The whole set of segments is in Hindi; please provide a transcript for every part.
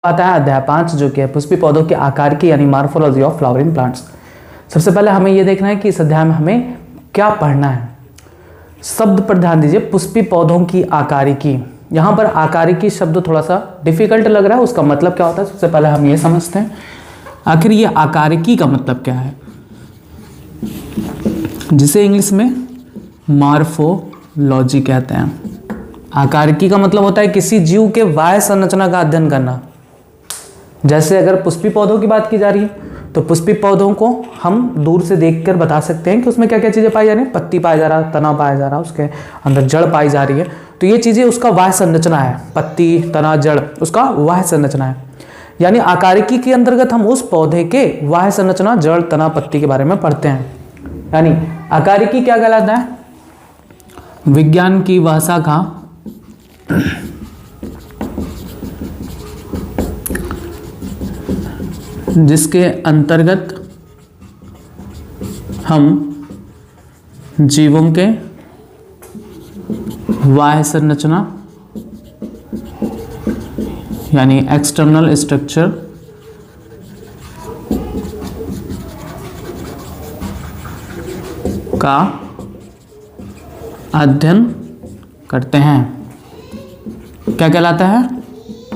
आता है अध्याय 5 जो कि है पुष्पी पौधों के आकार की यानी मॉर्फोलॉजी ऑफ फ्लावरिंग प्लांट्स। सबसे पहले हमें यह देखना है कि इस अध्याय में हमें क्या पढ़ना है। शब्द पर ध्यान दीजिए, पुष्पी पौधों की आकारिकी। यहाँ पर आकारिकी शब्द थोड़ा सा डिफिकल्ट लग रहा है, उसका मतलब क्या होता है सबसे पहले हम ये समझते हैं। आखिर ये आकारिकी का मतलब क्या है, जिसे इंग्लिश में मॉर्फोलॉजी कहते हैं। आकारिकी का मतलब होता है किसी जीव के बाह्य संरचना का अध्ययन करना। जैसे अगर पुष्पी पौधों की बात की जा रही है तो पुष्पी पौधों को हम दूर से देखकर बता सकते हैं कि उसमें क्या क्या चीज़ें पाई जा रही हैं। पत्ती पाया जा रहा, तना पाया जा रहा, उसके अंदर जड़ पाई जा रही है। तो ये चीज़ें उसका बाह्य संरचना है, पत्ती तना जड़ उसका बाह्य संरचना है। यानी आकारिकी के अंतर्गत हम उस पौधे के बाह्य संरचना जड़ तना पत्ती के बारे में पढ़ते हैं। यानी आकारिकी क्या कहलाता है, विज्ञान की वह शाखा जिसके अंतर्गत हम जीवों के बाह्य संरचना यानी एक्सटर्नल स्ट्रक्चर का अध्ययन करते हैं। क्या कहलाता है,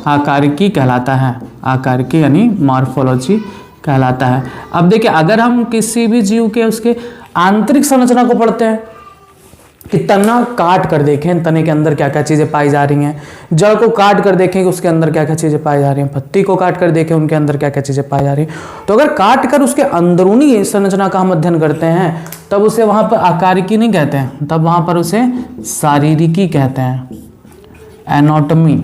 आकारिकी कहलाता है। आकारिकी यानी मॉर्फोलॉजी कहलाता है। अब देखिए, अगर हम किसी भी जीव के उसके आंतरिक संरचना को पढ़ते हैं कि तना काट कर देखें तने के अंदर क्या क्या चीज़ें पाई जा रही हैं, जड़ को काट कर देखें कि उसके अंदर क्या क्या चीज़ें पाई जा रही हैं, पत्ती को काट कर देखें उनके अंदर क्या क्या चीज़ें पाई जा रही हैं, तो अगर काट कर उसके अंदरूनी संरचना का हम अध्ययन करते हैं तब उसे वहाँ पर आकारिकी नहीं कहते हैं, तब वहाँ पर उसे शारीरिकी कहते हैं, एनाटॉमी।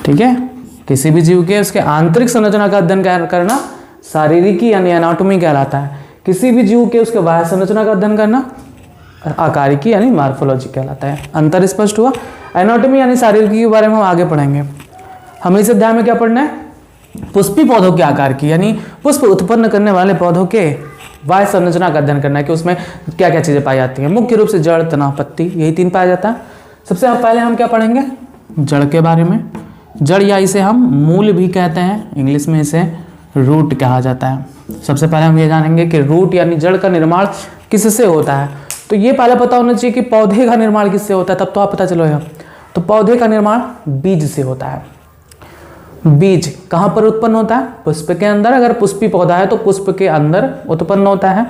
ठीक है, किसी भी जीव के उसके आंतरिक संरचना का अध्ययन करना शारीरिकी यानी एनाटॉमी कहलाता है। किसी भी जीव के उसके बाह्य संरचना का अध्ययन करना आकारिकी यानी मॉर्फोलॉजी कहलाता है। अंतर स्पष्ट हुआ। एनाटॉमी यानी शारीरिकी के बारे में हम आगे पढ़ेंगे। हमें इस अध्याय में क्या पढ़ना है, पुष्पी पौधों के आकार की यानी पुष्प उत्पन्न करने वाले पौधों के बाह्य संरचना का अध्ययन करना है कि उसमें क्या क्या चीज़ें पाई जाती हैं। मुख्य रूप से जड़ तना पत्ती यही तीन पाया जाता है। सबसे पहले हम क्या पढ़ेंगे, जड़ के बारे में। जड़ या इसे हम मूल भी कहते हैं, इंग्लिश में इसे रूट कहा जाता है। सबसे पहले हम ये जानेंगे कि रूट यानी जड़ का निर्माण किससे होता है। तो ये पहले पता होना चाहिए कि पौधे का निर्माण किससे होता है, तब तो आप पता चलेगा। तो पौधे का निर्माण बीज से होता है। बीज कहाँ पर उत्पन्न होता है, पुष्प के अंदर। अगर पुष्पी पौधा है तो पुष्प के अंदर उत्पन्न होता है।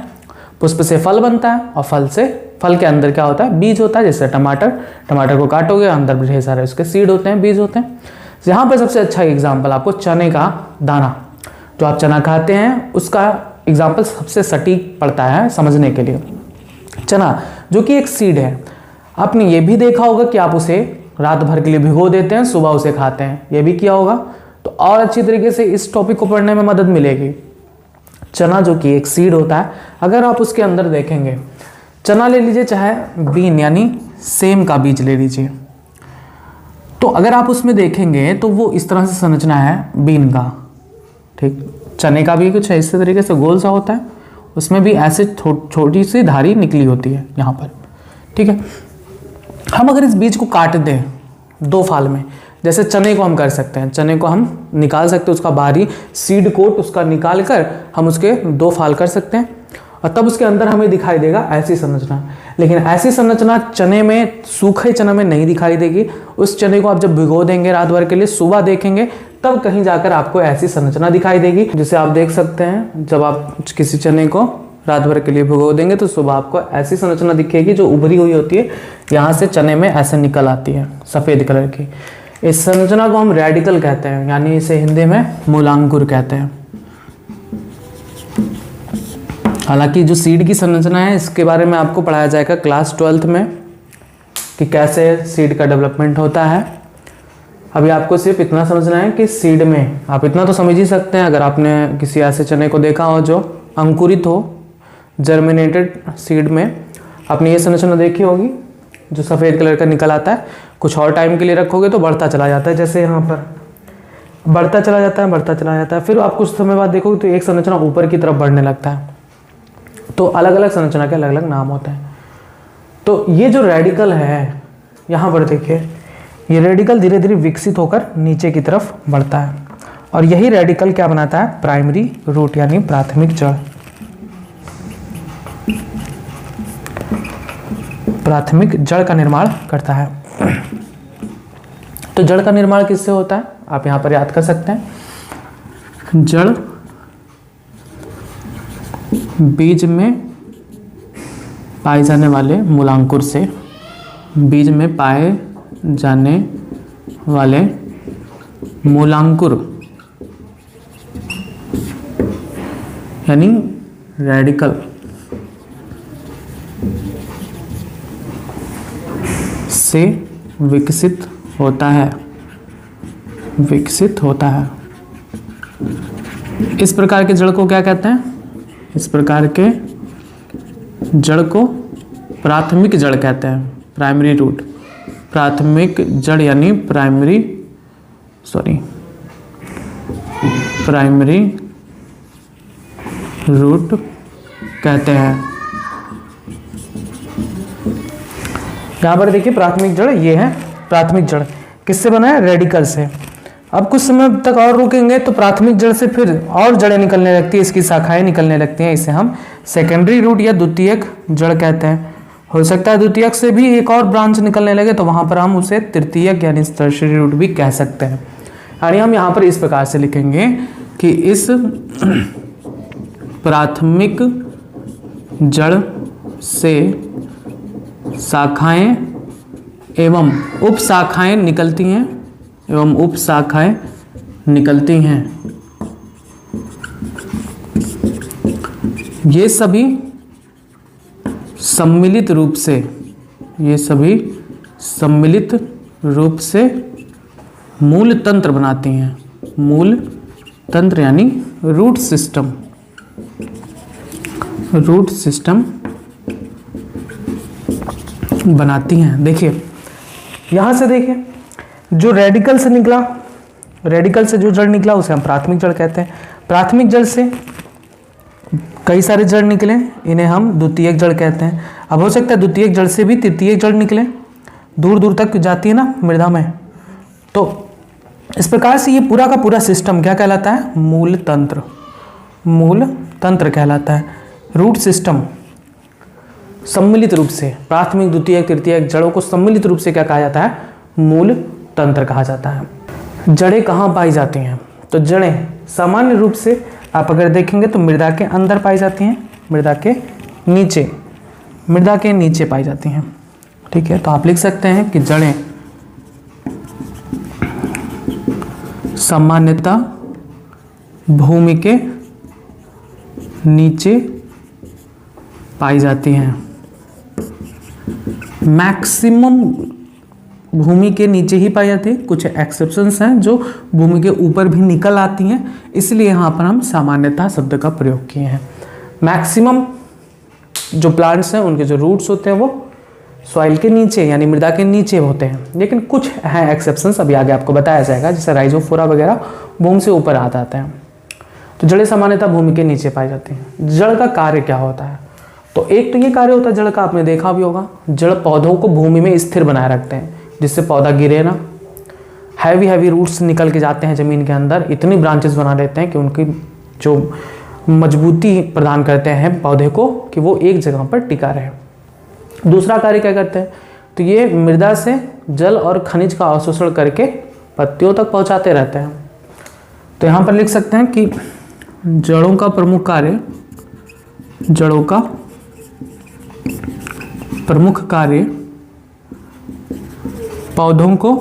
पुष्प से फल बनता है और फल के अंदर क्या होता है, बीज होता है। जैसे टमाटर को काटोगे अंदर ढेर सारे उसके सीड होते हैं, बीज होते हैं। यहाँ पर सबसे अच्छा एग्जाम्पल आपको चने का दाना, जो आप चना खाते हैं उसका एग्जाम्पल सबसे सटीक पड़ता है समझने के लिए। चना जो कि एक सीड है, आपने ये भी देखा होगा कि आप उसे रात भर के लिए भिगो देते हैं, सुबह उसे खाते हैं, ये भी किया होगा। तो और अच्छी तरीके से इस टॉपिक को पढ़ने में मदद मिलेगी। चना जो कि एक सीड होता है, अगर आप उसके अंदर देखेंगे, चना ले लीजिए चाहे बीन यानी सेम का बीज ले लीजिए, तो अगर आप उसमें देखेंगे तो वो इस तरह से संरचना है बीन का। ठीक, चने का भी कुछ ऐसे तरीके से गोल सा होता है, उसमें भी ऐसे छोटी सी धारी निकली होती है यहाँ पर। ठीक है, हम अगर इस बीज को काट दें दो फाल में, जैसे चने को हम कर सकते हैं, चने को हम निकाल सकते हैं, उसका बाहरी सीड कोट उसका निकाल कर हम उसके दो फाल कर सकते हैं और तब उसके अंदर हमें दिखाई देगा ऐसी संरचना। लेकिन ऐसी संरचना चने में, सूखे चने में नहीं दिखाई देगी। उस चने को आप जब भिगो देंगे रात भर के लिए, सुबह देखेंगे तब कहीं जाकर आपको ऐसी संरचना दिखाई देगी। जिसे आप देख सकते हैं, जब आप किसी चने को रात भर के लिए भिगो देंगे तो सुबह आपको ऐसी संरचना दिखेगी जो उभरी हुई होती है, यहाँ से चने में ऐसे निकल आती है सफ़ेद कलर की। इस संरचना को हम रेडिकल कहते हैं, यानी इसे हिंदी में मूलांकुर कहते हैं। हालांकि जो सीड की संरचना है इसके बारे में आपको पढ़ाया जाएगा क्लास 12th में कि कैसे सीड का डेवलपमेंट होता है। अभी आपको सिर्फ इतना समझना है कि सीड में, आप इतना तो समझ ही सकते हैं अगर आपने किसी ऐसे चने को देखा हो जो अंकुरित हो, जर्मिनेटेड सीड में, आपने ये संरचना देखी होगी जो सफ़ेद कलर का निकल आता है। कुछ और टाइम के लिए रखोगे तो बढ़ता चला जाता है, जैसे यहाँ पर बढ़ता चला जाता है। फिर आप कुछ समय बाद देखोगे तो एक संरचना ऊपर की तरफ बढ़ने लगता है। तो अलग अलग संरचना के अलग अलग नाम होते हैं। तो ये जो रेडिकल है यहाँ पर देखिए, ये रेडिकल धीरे धीरे विकसित होकर नीचे की तरफ बढ़ता है और यही रेडिकल क्या बनाता है, प्राइमरी रूट यानी प्राथमिक जड़। प्राथमिक जड़ का निर्माण करता है। तो जड़ का निर्माण किससे होता है, आप यहां पर याद कर सकते हैं। जड़ बीज में पाए जाने वाले मूलांकुर से, बीज में पाए जाने वाले मूलांकुर यानी रेडिकल से विकसित होता है, विकसित होता है। इस प्रकार के जड़ को क्या कहते हैं, इस प्रकार के जड़ को प्राथमिक जड़ कहते हैं, प्राइमरी रूट। प्राथमिक जड़ यानी प्राइमरी रूट कहते हैं। यहां पर देखिए प्राथमिक जड़, ये है प्राथमिक जड़, किससे बना है, रेडिकल से। अब कुछ समय तक और रुकेंगे तो प्राथमिक जड़ से फिर और जड़ें निकलने लगती है, इसकी शाखाएं निकलने लगती हैं, इसे हम सेकेंडरी रूट या द्वितीयक जड़ कहते हैं। हो सकता है द्वितीयक से भी एक और ब्रांच निकलने लगे तो वहां पर हम उसे तृतीयक यानी टर्शियरी रूट भी कह सकते हैं। यानी हम यहाँ पर इस प्रकार से लिखेंगे कि इस प्राथमिक जड़ से शाखाएं एवं उप शाखाएं निकलती हैं, एवं उप शाखाएं निकलती हैं। ये सभी सम्मिलित रूप से, ये सभी सम्मिलित रूप से मूल तंत्र बनाती हैं। मूल तंत्र यानी रूट सिस्टम, रूट सिस्टम बनाती हैं। देखिए यहां से देखिए, जो रेडिकल से निकला, रेडिकल से जो जड़ निकला उसे हम प्राथमिक जड़ कहते हैं। प्राथमिक जड़ से कई सारे जड़ निकले, इन्हें हम द्वितीयक जड़ कहते हैं। अब हो सकता है द्वितीयक जड़ से भी तृतीयक जड़ निकले, दूर दूर तक जाती है ना मृदा में। तो इस प्रकार से ये पूरा का पूरा सिस्टम क्या कहलाता है, मूल तंत्र, मूल तंत्र कहलाता है। रूट सिस्टम सम्मिलित रूप से प्राथमिक द्वितीयक तृतीयक जड़ों को सम्मिलित रूप से क्या कहा जाता है, मूल तंत्र कहा जाता है। जड़ें कहाँ पाई जाती हैं, तो जड़ें सामान्य रूप से आप अगर देखेंगे तो मृदा के अंदर पाई जाती हैं, मृदा के नीचे, मृदा के नीचे पाई जाती हैं। ठीक है, तो आप लिख सकते हैं कि जड़ें सामान्यतः भूमि के नीचे पाई जाती हैं। मैक्सिमम भूमि के नीचे ही पाई जाती है, कुछ एक्सेप्शंस हैं जो भूमि के ऊपर भी निकल आती हैं, इसलिए यहाँ पर हम सामान्यतः शब्द का प्रयोग किए हैं। मैक्सिमम जो प्लांट्स हैं उनके जो रूट्स होते हैं वो सॉइल के नीचे यानी मृदा के नीचे होते हैं, लेकिन कुछ हैं एक्सेप्शंस, अभी आगे आपको बताया जाएगा, जैसे राइजोफोरा वगैरह भूमि से ऊपर आ जाते हैं। तो जड़ें सामान्यतः भूमि के नीचे पाई जाती हैं। जड़ का कार्य क्या होता है, तो एक तो ये कार्य होता है जड़ का, आपने देखा भी होगा, जड़ पौधों को भूमि में स्थिर बनाए रखते हैं जिससे पौधा गिरे ना। हैवी रूट्स निकल के जाते हैं ज़मीन के अंदर, इतनी ब्रांचेस बना देते हैं कि उनकी जो मजबूती प्रदान करते हैं पौधे को कि वो एक जगह पर टिका रहे। दूसरा कार्य क्या करते हैं, तो ये मृदा से जल और खनिज का अवशोषण करके पत्तियों तक पहुंचाते रहते हैं। तो यहाँ पर लिख सकते हैं कि जड़ों का प्रमुख कार्य, जड़ों का प्रमुख कार्य पौधों को,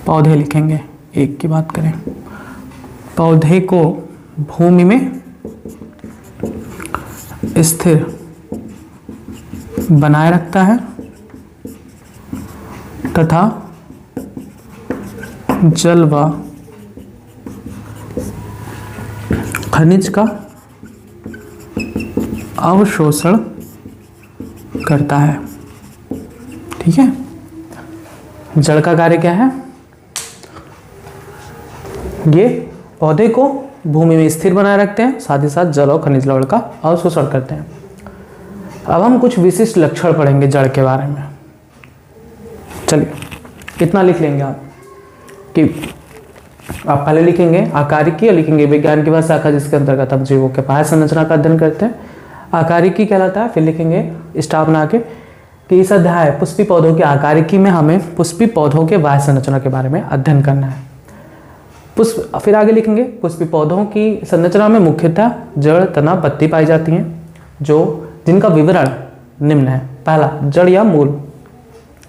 पौधे लिखेंगे, एक की बात करें, पौधे को भूमि में स्थिर बनाए रखता है तथा जल व खनिज का अवशोषण करता है। ठीक है, जड़ का कार्य क्या है, ये पौधे को भूमि में स्थिर बनाए रखते हैं, साथ ही साथ जल और खनिज लवण का अवशोषण करते हैं। अब हम कुछ विशिष्ट लक्षण पढ़ेंगे जड़ के बारे में। चलिए इतना लिख लेंगे आप कि आप पहले लिखेंगे आकारिकी और लिखेंगे विज्ञान की वह शाखा जिसके अंतर्गत हम जीवों के बाह्य संरचना का अध्ययन करते हैं, आकारिकी कहलाता है। फिर लिखेंगे स्टाफ बना के कि इस अध्याय पुष्पी पौधों की आकारिकी में हमें पुष्पी पौधों के बाह्य संरचना के बारे में अध्ययन करना है। फिर आगे लिखेंगे पुष्पी पौधों की संरचना में मुख्यतः जड़, तना, पत्ती पाई जाती हैं, जिनका विवरण निम्न है। पहला, जड़ या मूल।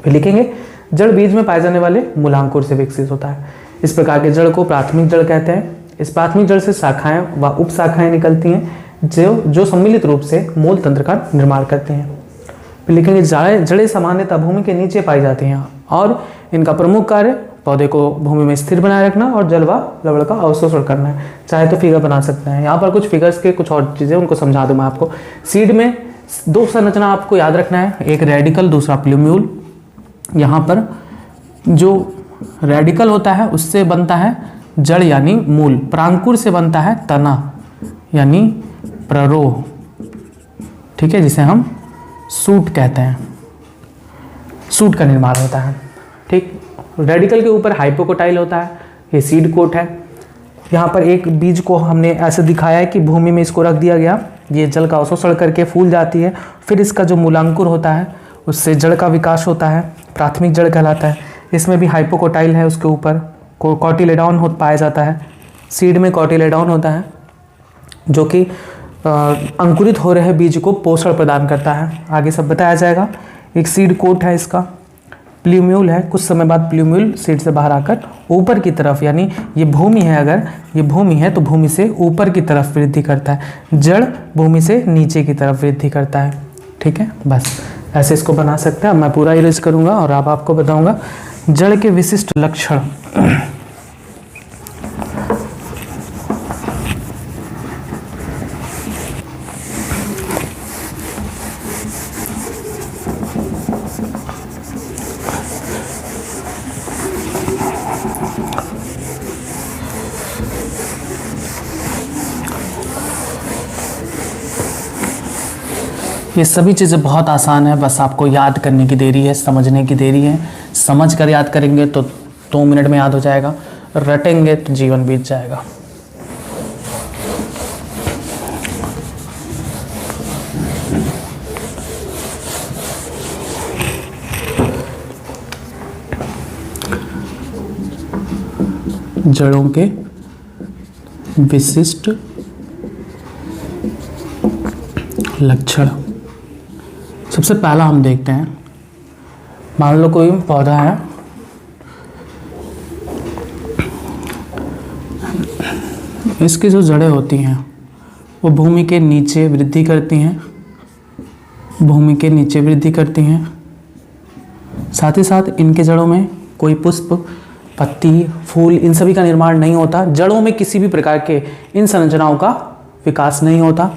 फिर लिखेंगे जड़ बीज में पाए जाने वाले मूलांकुर से विकसित होता है। इस प्रकार के जड़ को प्राथमिक जड़ कहते हैं। इस प्राथमिक जड़ से शाखाएं व उपशाखाएं निकलती हैं जो सम्मिलित रूप से मूल तंत्र का निर्माण करते हैं। फिर लिखेंगे जड़ें सामान्यतः भूमि के नीचे पाई जाती हैं और इनका प्रमुख कार्य पौधे को भूमि में स्थिर बनाए रखना और जल व लवण का अवशोषण करना है। चाहे तो फिगर बना सकते हैं। यहाँ पर कुछ फिगर्स के कुछ और चीज़ें उनको समझा दूँ मैं आपको। सीड में दो संरचना आपको याद रखना है, एक रेडिकल, दूसरा प्लूम्यूल। यहाँ पर जो रेडिकल होता है उससे बनता है जड़ यानी मूल, प्रांकुर से बनता है तना यानी प्ररोह, ठीक है, जिसे हम सूट कहते हैं। सूट का निर्माण होता है, ठीक। रेडिकल के ऊपर हाइपोकोटाइल होता है, ये सीड कोट है। यहाँ पर एक बीज को हमने ऐसे दिखाया है कि भूमि में इसको रख दिया गया, ये जल का अवशोषण करके फूल जाती है। फिर इसका जो मूलांकुर होता है उससे जड़ का विकास होता है, प्राथमिक जड़ कहलाता है। इसमें भी हाइपोकोटाइल है, उसके ऊपर कॉटिलेडॉन पाया जाता है। सीड में कॉटिलेडॉन होता है जो कि अंकुरित हो रहे बीज को पोषण प्रदान करता है। आगे सब बताया जाएगा। एक सीड कोट है, इसका प्लूम्यूल है। कुछ समय बाद प्लूम्यूल सीड से बाहर आकर ऊपर की तरफ, यानी ये भूमि है, अगर ये भूमि है तो भूमि से ऊपर की तरफ वृद्धि करता है। जड़ भूमि से नीचे की तरफ वृद्धि करता है, ठीक है। बस ऐसे इसको बना सकते हैं। मैं पूरा इरेज करूँगा और अब आपको बताऊँगा जड़ के विशिष्ट लक्षण। ये सभी चीज़ें बहुत आसान है, बस आपको याद करने की देरी है, समझने की देरी है। समझ कर याद करेंगे तो 2 मिनट में याद हो जाएगा, रटेंगे तो जीवन बीत जाएगा। जड़ों के विशिष्ट लक्षण। सबसे पहला हम देखते हैं, मान लो कोई पौधा है, इसकी जो जड़ें होती हैं वो भूमि के नीचे वृद्धि करती हैं, भूमि के नीचे वृद्धि करती हैं। साथ ही साथ इनके जड़ों में कोई पुष्प, पत्ती, फूल, इन सभी का निर्माण नहीं होता। जड़ों में किसी भी प्रकार के इन संरचनाओं का विकास नहीं होता।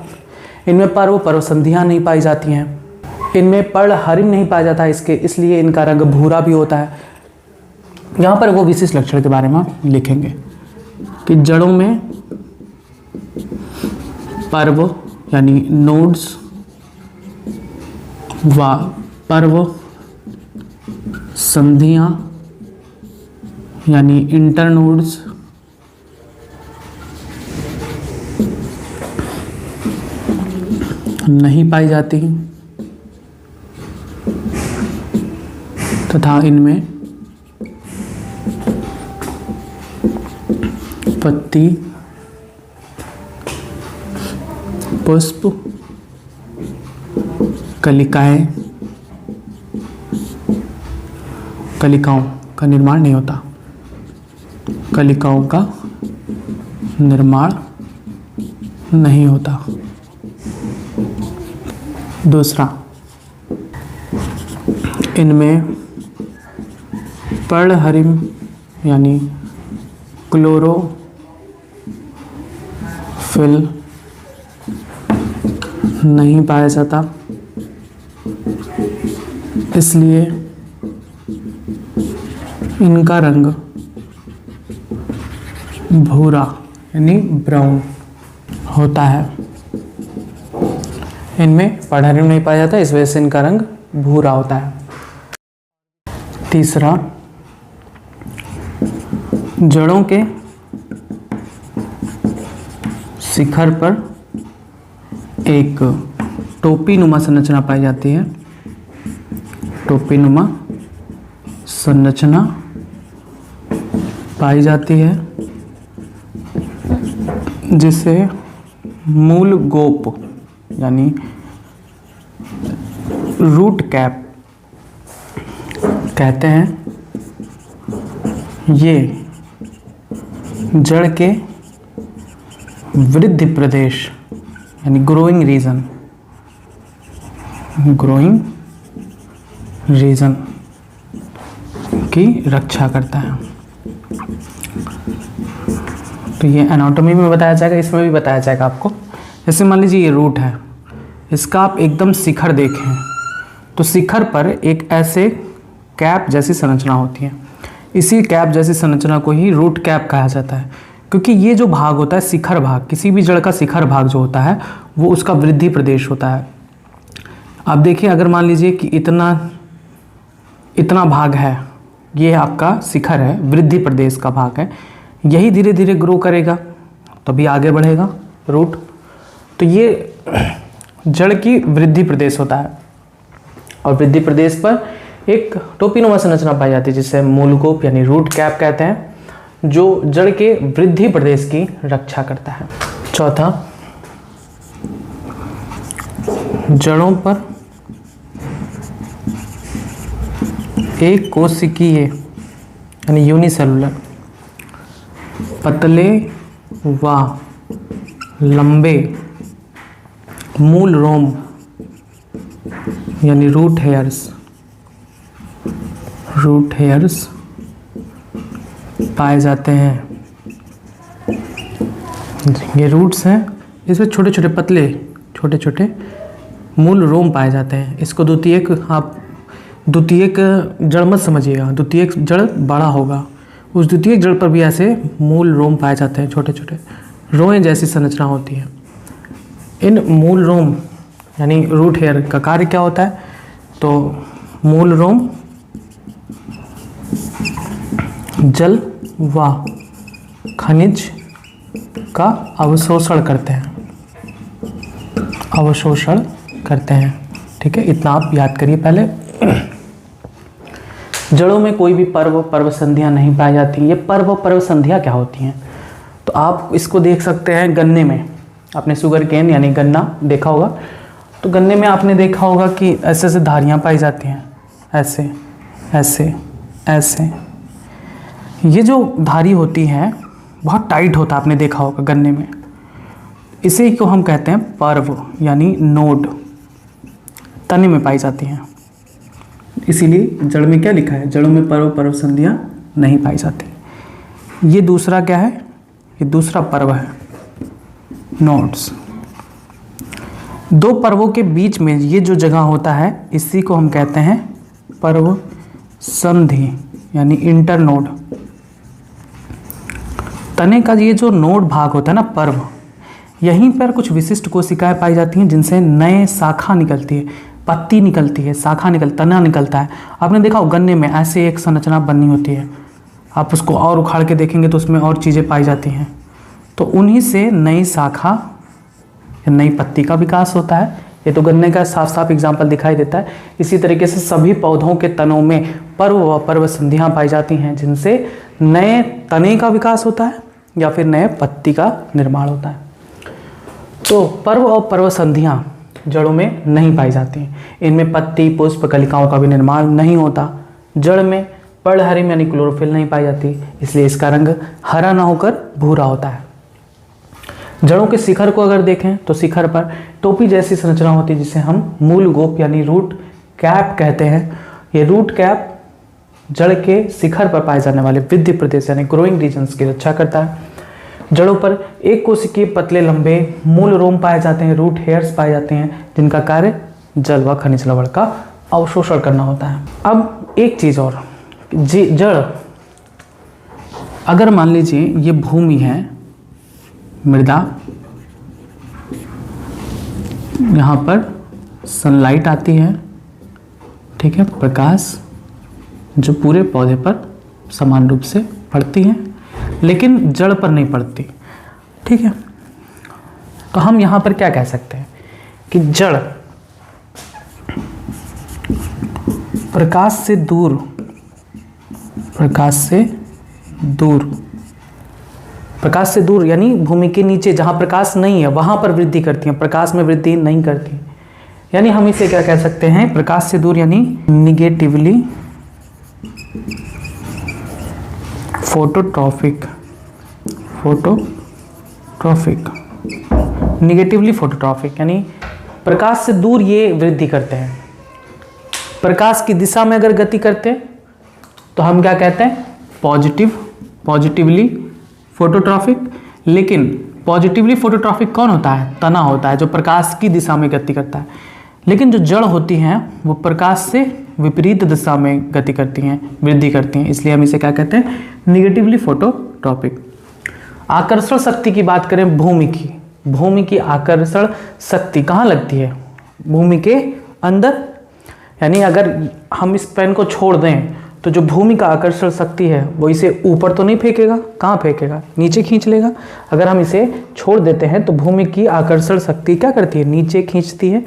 इनमें पर्वसंधियाँ नहीं पाई जाती हैं, इनमें पर्णहरिम नहीं पाया जाता है, इसलिए इनका रंग भूरा भी होता है। यहाँ पर वो विशिष्ट लक्षण के बारे में लिखेंगे कि जड़ों में पर्व यानी नोड्स व पर्व संधियाँ यानी इंटरनोड्स नहीं पाई जाती तथा इनमें पत्ती, पुष्प, कलिकाएं, कलिकाओं का निर्माण नहीं होता। कलिकाओं का निर्माण नहीं होता। दूसरा, इनमें पर्णहरिम यानी क्लोरोफिल नहीं पाया जाता, इसलिए इनका रंग भूरा यानी ब्राउन होता है। इनमें पढ़ारी नहीं पाया जाता, इस वजह से इनका रंग भूरा होता है। तीसरा, जड़ों के शिखर पर एक टोपी नुमा संरचना पाई जाती है। टोपी नुमा संरचना पाई जाती है जिसे मूल गोप यानी रूट कैप कहते हैं। ये जड़ के वृद्धि प्रदेश यानी ग्रोइंग रीजन की रक्षा करता है। तो ये एनाटॉमी में बताया जाएगा, इसमें भी बताया जाएगा आपको। जैसे मान लीजिए ये रूट है, इसका आप एकदम शिखर देखें तो शिखर पर एक ऐसे कैप जैसी संरचना होती है। इसी कैप जैसी संरचना को ही रूट कैप कहा जाता है, क्योंकि ये जो भाग होता है शिखर भाग, किसी भी जड़ का शिखर भाग जो होता है वो उसका वृद्धि प्रदेश होता है। आप देखिए, अगर मान लीजिए कि इतना भाग है, ये आपका शिखर है, वृद्धि प्रदेश का भाग है, यही धीरे धीरे ग्रो करेगा तभी आगे बढ़ेगा रूट। तो ये जड़ की वृद्धि प्रदेश होता है और वृद्धि प्रदेश पर एक टोपीनुमा संरचना पाई जाती है जिसे मूलगोप यानी रूट कैप कहते हैं, जो जड़ के वृद्धि प्रदेश की रक्षा करता है। चौथा, जड़ों पर एक कोशिकीय यानी यूनिसेलुलर पतले व लंबे मूल रोम यानी रूट हेयर्स पाए जाते हैं। ये रूट्स हैं, इसमें छोटे छोटे पतले छोटे छोटे मूल रोम पाए जाते हैं। इसको द्वितीयक जड़ मत समझिएगा, द्वितीयक जड़ बड़ा होगा, उस द्वितीयक जड़ पर भी ऐसे मूल रोम पाए जाते हैं, छोटे छोटे रोएं जैसी संरचना होती है। इन मूल रोम यानी रूट हेयर का कार्य क्या होता है? तो मूल रोम जल व खनिज का अवशोषण करते हैं। ठीक है, इतना आप याद करिए पहले। जड़ों में कोई भी पर्व संधियां नहीं पाई जाती। ये पर्व संधियां क्या होती हैं? तो आप इसको देख सकते हैं गन्ने में। आपने शुगर केन यानी गन्ना देखा होगा, तो गन्ने में आपने देखा होगा कि ऐसे ऐसे धारियां पाई जाती हैं, ऐसे ऐसे ऐसे। ये जो धारी होती है बहुत टाइट होता है, आपने देखा होगा गन्ने में। इसी को हम कहते हैं पर्व यानी नोड, तने में पाई जाती हैं। इसीलिए जड़ में क्या लिखा है? जड़ों में पर्व संधियां नहीं पाई जाती। ये दूसरा क्या है? ये दूसरा पर्व है, नोड्स। दो पर्वों के बीच में ये जो जगह होता है इसी को हम कहते हैं पर्व संधि यानी इंटरनोड। तने का ये जो नोड भाग होता है ना पर्व, यहीं पर कुछ विशिष्ट कोशिकाएं पाई जाती हैं जिनसे नए शाखा निकलती है, पत्ती निकलती है, शाखा तना निकलता है। आपने देखा हो गन्ने में ऐसे एक संरचना बननी होती है, आप उसको और उखाड़ के देखेंगे तो उसमें और चीज़ें पाई जाती हैं। तो उन्हीं से नई शाखा या नई पत्ती का विकास होता है। ये तो गन्ने का साफ साफ एग्जाम्पल दिखाई देता है। इसी तरीके से सभी पौधों के तनों में पर्व व पर्व संधियाँ पाई जाती हैं जिनसे नए तने का विकास होता है या फिर नए पत्ती का निर्माण होता है। तो पर्व और पर्व संधियाँ जड़ों में नहीं पाई जाती हैं। इनमें पत्ती, पुष्प, कलिकाओं का भी निर्माण नहीं होता। जड़ में पर्णहरिम यानी क्लोरोफिल नहीं पाई जाती, इसलिए इसका रंग हरा ना होकर भूरा होता है। जड़ों के शिखर को अगर देखें तो शिखर पर टोपी जैसी संरचना होती है जिसे हम मूल गोप यानी रूट कैप कहते हैं। ये रूट कैप जड़ के शिखर पर पाए जाने वाले वृद्धि प्रदेश यानी ग्रोइंग रीजन्स की रक्षा करता है। जड़ों पर एक कोशिकीय पतले लंबे मूल रोम पाए जाते हैं, रूट हेयर्स पाए जाते हैं जिनका कार्य जल व खनिज लवण का अवशोषण करना होता है। अब एक चीज़ और, जड़ अगर मान लीजिए ये भूमि है, मृदा यहाँ पर सनलाइट आती है, ठीक है, प्रकाश जो पूरे पौधे पर समान रूप से पड़ती है, लेकिन जड़ पर नहीं पड़ती, ठीक है। तो हम यहाँ पर क्या कह सकते हैं कि जड़ प्रकाश से दूर, प्रकाश से दूर, प्रकाश से दूर यानी भूमि के नीचे जहाँ प्रकाश नहीं है वहाँ पर वृद्धि करती हैं, प्रकाश में वृद्धि नहीं करती। यानी हम इसे क्या कह सकते हैं, प्रकाश से दूर यानी negatively phototrophic, phototrophic, negatively phototrophic यानी प्रकाश से दूर ये वृद्धि करते हैं। प्रकाश की दिशा में अगर गति करते हैं तो हम क्या कहते हैं, पॉजिटिव, पॉजिटिवली फोटोट्रॉफिक। लेकिन पॉजिटिवली फोटोट्रॉफिक कौन होता है, तना होता है जो प्रकाश की दिशा में गति करता है। लेकिन जो जड़ होती हैं वो प्रकाश से विपरीत दिशा में गति करती हैं, वृद्धि करती हैं, इसलिए हम इसे क्या कहते हैं, निगेटिवली फोटोट्रॉपिक। आकर्षण शक्ति की बात करें भूमि की, भूमि की आकर्षण शक्ति कहाँ लगती है, भूमि के अंदर। यानी अगर हम इस पेन को छोड़ दें तो जो भूमि का आकर्षण शक्ति है वो इसे ऊपर तो नहीं फेंकेगा, कहाँ फेंकेगा, नीचे खींच लेगा। अगर हम इसे छोड़ देते हैं तो भूमि की आकर्षण शक्ति क्या करती है, नीचे खींचती है।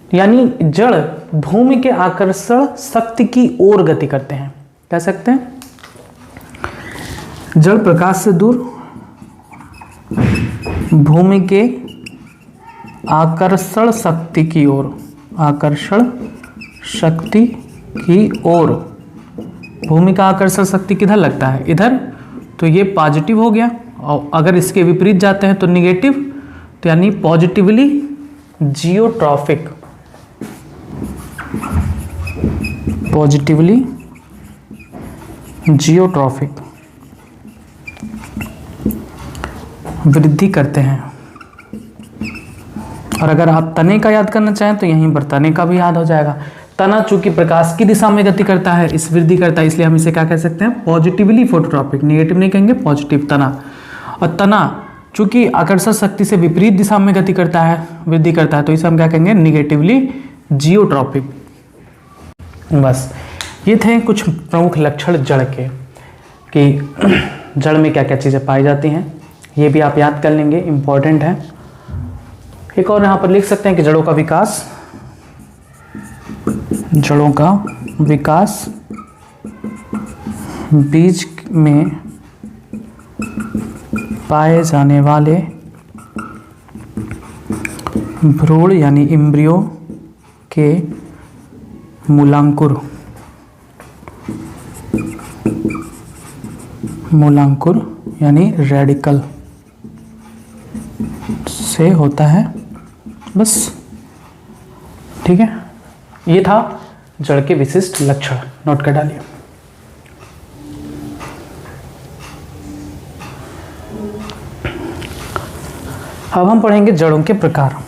यानी जड़ भूमि के आकर्षण शक्ति की ओर गति करते हैं, कह सकते हैं। जड़ प्रकाश से दूर भूमि के आकर्षण शक्ति की ओर, आकर्षण शक्ति की ओर। भूमि का आकर्षण शक्ति किधर लगता है, इधर, तो ये पॉजिटिव हो गया। और अगर इसके विपरीत जाते हैं तो निगेटिव, तो यानी पॉजिटिवली जियोट्रॉफिक, पॉजिटिवली जियोट्रॉफिक वृद्धि करते हैं। और अगर आप तने का याद करना चाहें तो यहीं पर तने का भी याद हो जाएगा। तना चूंकि प्रकाश की दिशा में गति करता है, इस वृद्धि करता है, इसलिए हम इसे क्या कह सकते हैं, पॉजिटिवली फोटोट्रॉपिक। निगेटिव नहीं कहेंगे, पॉजिटिव तना। और तना चूंकि आकर्षण शक्ति से विपरीत दिशा में गति करता है, वृद्धि करता है, तो इसे हम क्या कहेंगे, निगेटिवली जियोट्रॉपिक। बस ये थे कुछ प्रमुख लक्षण जड़ के, कि जड़ में क्या क्या चीज़ें पाई जाती हैं, ये भी आप याद कर लेंगे, इम्पॉर्टेंट है। एक और यहाँ पर लिख सकते हैं कि जड़ों का विकास, जड़ों का विकास बीज में पाए जाने वाले भ्रूण यानी इम्ब्रियो के मूलांकुर, मूलांकुर यानी रेडिकल से होता है। बस ठीक है, ये था जड़ के विशिष्ट लक्षण, नोट कर डालिए। अब हम पढ़ेंगे जड़ों के प्रकार।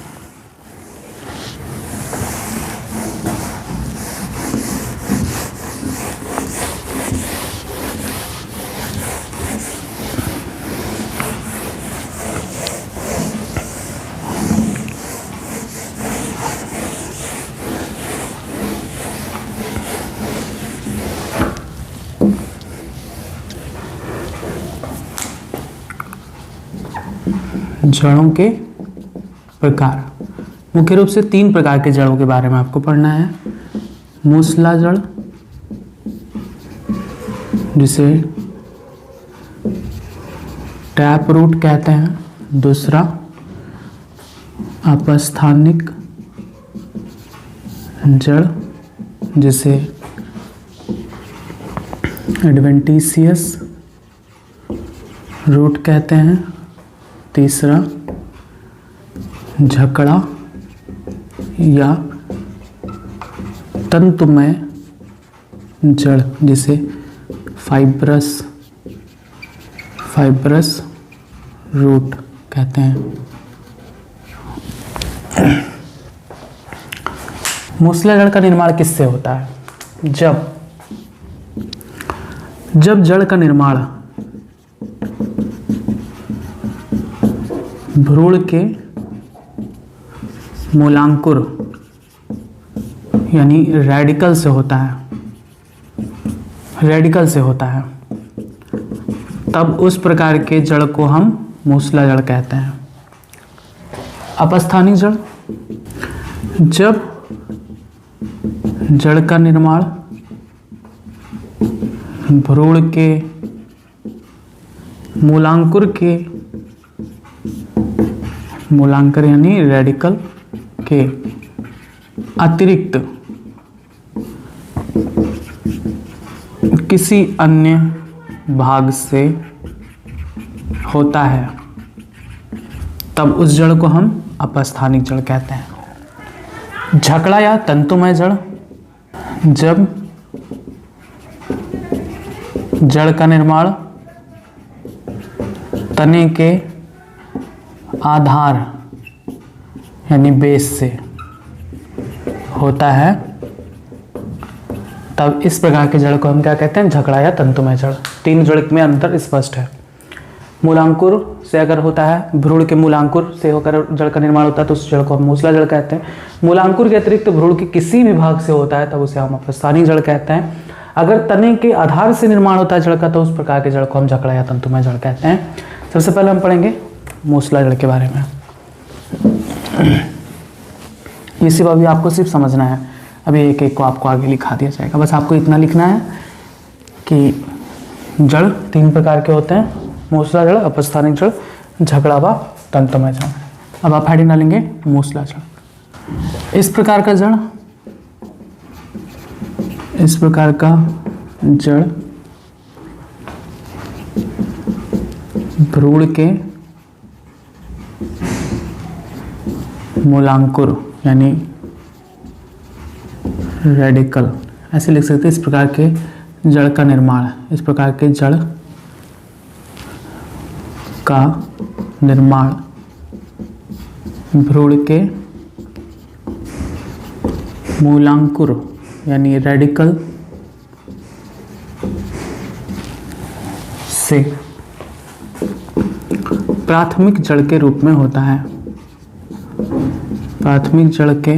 जड़ों के प्रकार, मुख्य रूप से 3 प्रकार के जड़ों के बारे में आपको पढ़ना है। मूसला जड़, जिसे टैप रूट कहते हैं। दूसरा अपस्थानिक जड़, जिसे एडवेंटिशियस रूट कहते हैं। तीसरा झकड़ा या तंतुमय जड़, जिसे फाइब्रस रूट कहते हैं। मूसला जड़ का निर्माण किससे होता है? जब जड़ का निर्माण भ्रूण के मूलांकुर यानी रेडिकल से होता है, रेडिकल से होता है, तब उस प्रकार के जड़ को हम मूसला जड़ कहते हैं। अपस्थानिक जड़, जब जड़ का निर्माण भ्रूण के मूलांकुर के, मूलांकर यानी रेडिकल के अतिरिक्त किसी अन्य भाग से होता है, तब उस जड़ को हम अपस्थानिक जड़ कहते हैं। झकड़ा या तंतुमय जड़, जब जड़ का निर्माण तने के आधार यानी बेस से होता है, तब इस प्रकार के जड़ को हम क्या कहते हैं? झकड़ा या तंतुमय जड़। तीन जड़ में अंतर स्पष्ट है। मूलांकुर से अगर होता है, भ्रूण के मूलांकुर से होकर जड़ का निर्माण होता है, तो उस जड़ को हम मूसला जड़ कहते हैं। मूलांकुर के अतिरिक्त भ्रूण के किसी भी भाग से होता है, तब उसे हम अपस्थानिक जड़ कहते हैं। अगर तने के आधार से निर्माण होता है जड़ का, तो उस प्रकार के जड़ को हम झकड़ा या तंतुमय जड़ कहते हैं। सबसे पहले हम पढ़ेंगे मूसला जड़ के बारे में। ये सिर्फ अभी आपको सिर्फ समझना है, अभी एक एक को आपको आगे लिखा दिया जाएगा। बस आपको इतना लिखना है कि जड़ तीन प्रकार के होते हैं, मूसला जड़, अपस्थानिक जड़, झकड़ा व तंतुमय जड़। अब आप हेडिंग डालेंगे मूसला जड़। इस प्रकार का जड़, इस प्रकार का जड़ भ्रूण के मूलांकुर यानी रेडिकल, ऐसे लिख सकते हैं। इस प्रकार के जड़ का निर्माण, इस प्रकार के जड़ का निर्माण भ्रूण के मूलांकुर यानी रेडिकल से प्राथमिक जड़ के रूप में होता है, प्राथमिक जड़ के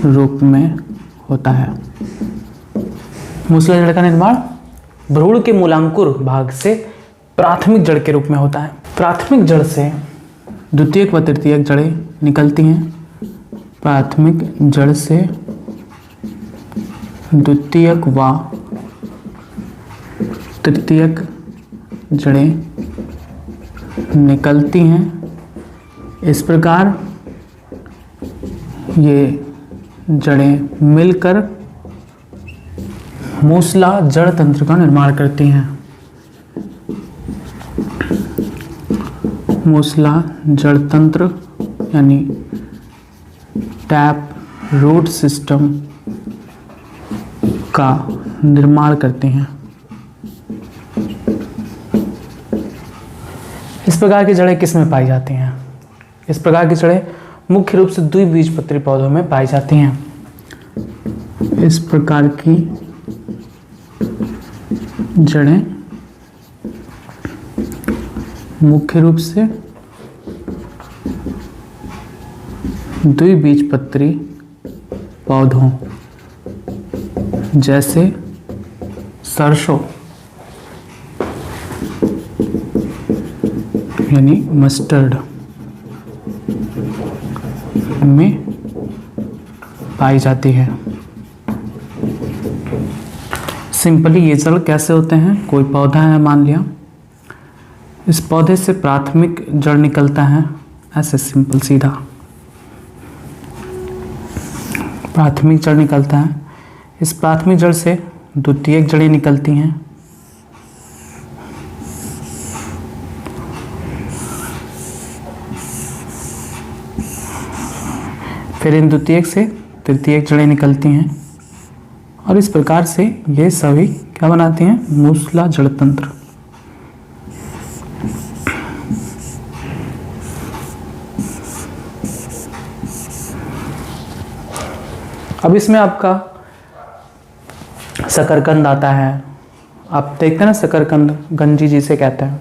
रूप में होता है। मूसला जड़ का निर्माण भ्रूण के मूलांकुर भाग से प्राथमिक जड़ के रूप में होता है। प्राथमिक जड़ से द्वितीयक व तृतीयक जड़ें निकलती हैं। प्राथमिक जड़ से द्वितीयक व तृतीयक जड़ें निकलती हैं। इस प्रकार ये जड़ें मिलकर मूसला जड़ तंत्र का निर्माण करती हैं। मूसला जड़ तंत्र यानी टैप रूट सिस्टम का निर्माण करते हैं। इस प्रकार की जड़ें किस में पाई जाती हैं? इस प्रकार की जड़ें मुख्य रूप से द्विबीजपत्री पौधों में पाई जाती हैं। इस प्रकार की जड़ें मुख्य रूप से द्विबीजपत्री पौधों जैसे सरसों यानी मस्टर्ड में पाई जाती है। सिंपली ये जड़ कैसे होते हैं? कोई पौधा है मान लिया, इस पौधे से प्राथमिक जड़ निकलता है, ऐसे सिंपल सीधा प्राथमिक जड़ निकलता है। इस प्राथमिक जड़ से द्वितीयक जड़ें निकलती हैं। फिर इन द्वितीयक से तृतीयक जड़ें निकलती हैं और इस प्रकार से ये सभी क्या बनाती हैं? मूसला जड़ तंत्र। अब इसमें आपका शकरकंद आता है। आप देखते हैं ना, शकरकंद गंजी जिसे कहते हैं,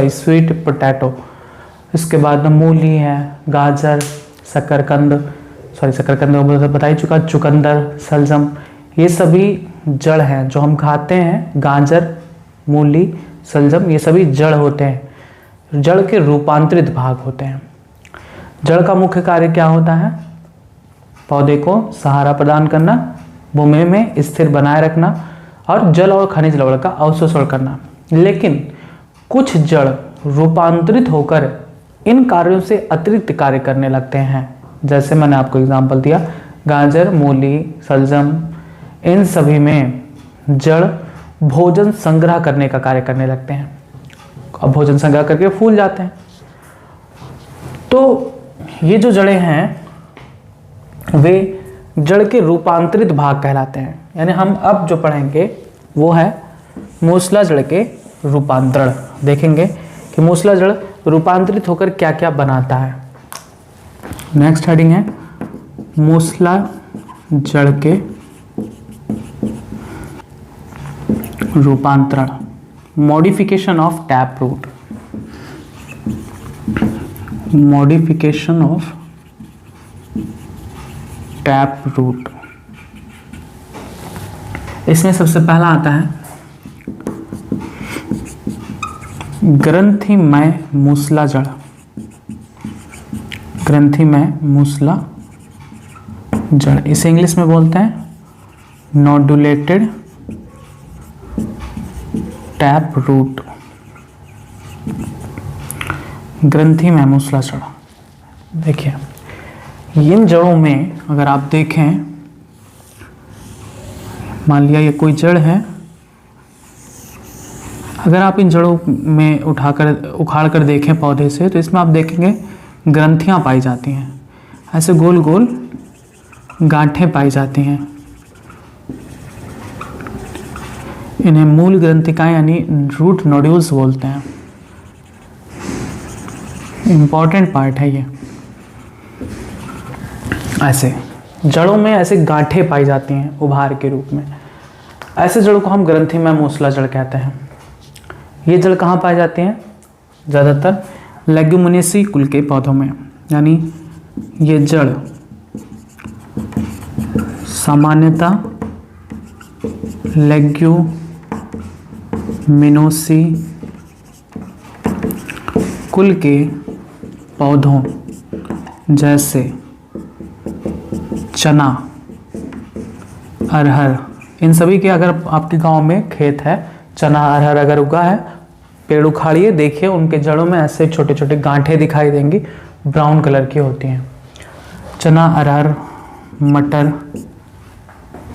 स्वीट पोटैटो। इसके बाद मूली है, गाजर, शकरकंद बता ही चुका, चुकंदर, सलजम, ये सभी जड़ हैं जो हम खाते हैं। गाजर, मूली, सलजम, ये सभी जड़ होते हैं, जड़ के रूपांतरित भाग होते हैं। जड़ का मुख्य कार्य क्या होता है? पौधे को सहारा प्रदान करना, भूमि में स्थिर बनाए रखना और जल और खनिज लवण का अवशोषण करना। लेकिन कुछ जड़ रूपांतरित होकर इन कार्यों से अतिरिक्त कार्य करने लगते हैं। जैसे मैंने आपको एग्जाम्पल दिया, गाजर, मूली, सलजम, इन सभी में जड़ भोजन संग्रह करने का कार्य करने लगते हैं। अब भोजन संग्रह करके फूल जाते हैं। तो ये जो जड़ें हैं वे जड़ के रूपांतरित भाग कहलाते हैं। यानी हम अब जो पढ़ेंगे वो है मूसला जड़ के रूपांतरण। देखेंगे कि मूसला जड़ रूपांतरित होकर क्या क्या बनाता है। नेक्स्ट हेडिंग है मूसला जड़ के रूपांतरण, modification of tap root. Modification of tap root, इसमें सबसे पहला आता है ग्रंथिमय मूसला जड़। ग्रंथिमय मूसला जड़, इसे इंग्लिश में बोलते हैं नोडुलेटेड टैप रूट। ग्रंथिमय मूसला जड़, देखिए इन जड़ों में अगर आप देखें, मान लिया ये कोई जड़ है, अगर आप इन जड़ों में उखाड़ कर देखें पौधे से, तो इसमें आप देखेंगे ग्रंथियां पाई जाती हैं, ऐसे गोल गोल गांठें पाई जाती हैं। इन्हें मूल ग्रंथिकाएं यानी रूट नोड्यूल्स बोलते हैं। इंपॉर्टेंट पार्ट है ये। ऐसे जड़ों में ऐसे गांठें पाई जाती हैं उभार के रूप में, ऐसे जड़ों को हम ग्रंथिमय मूसला जड़ कहते हैं। ये जड़ कहाँ पाई जाती हैं? ज़्यादातर लेग्यूमिनेसी कुल के पौधों में, यानी ये जड़ सामान्यतः लेग्यूमिनोसी कुल के पौधों जैसे चना, अरहर, इन सभी के, अगर आपके गांव में खेत है, चना अरहर अगर उगा है, पेड़ उखाड़िए, देखिए उनके जड़ों में ऐसे छोटे छोटे गांठें दिखाई देंगी, ब्राउन कलर की होती हैं। चना, अरहर, मटर,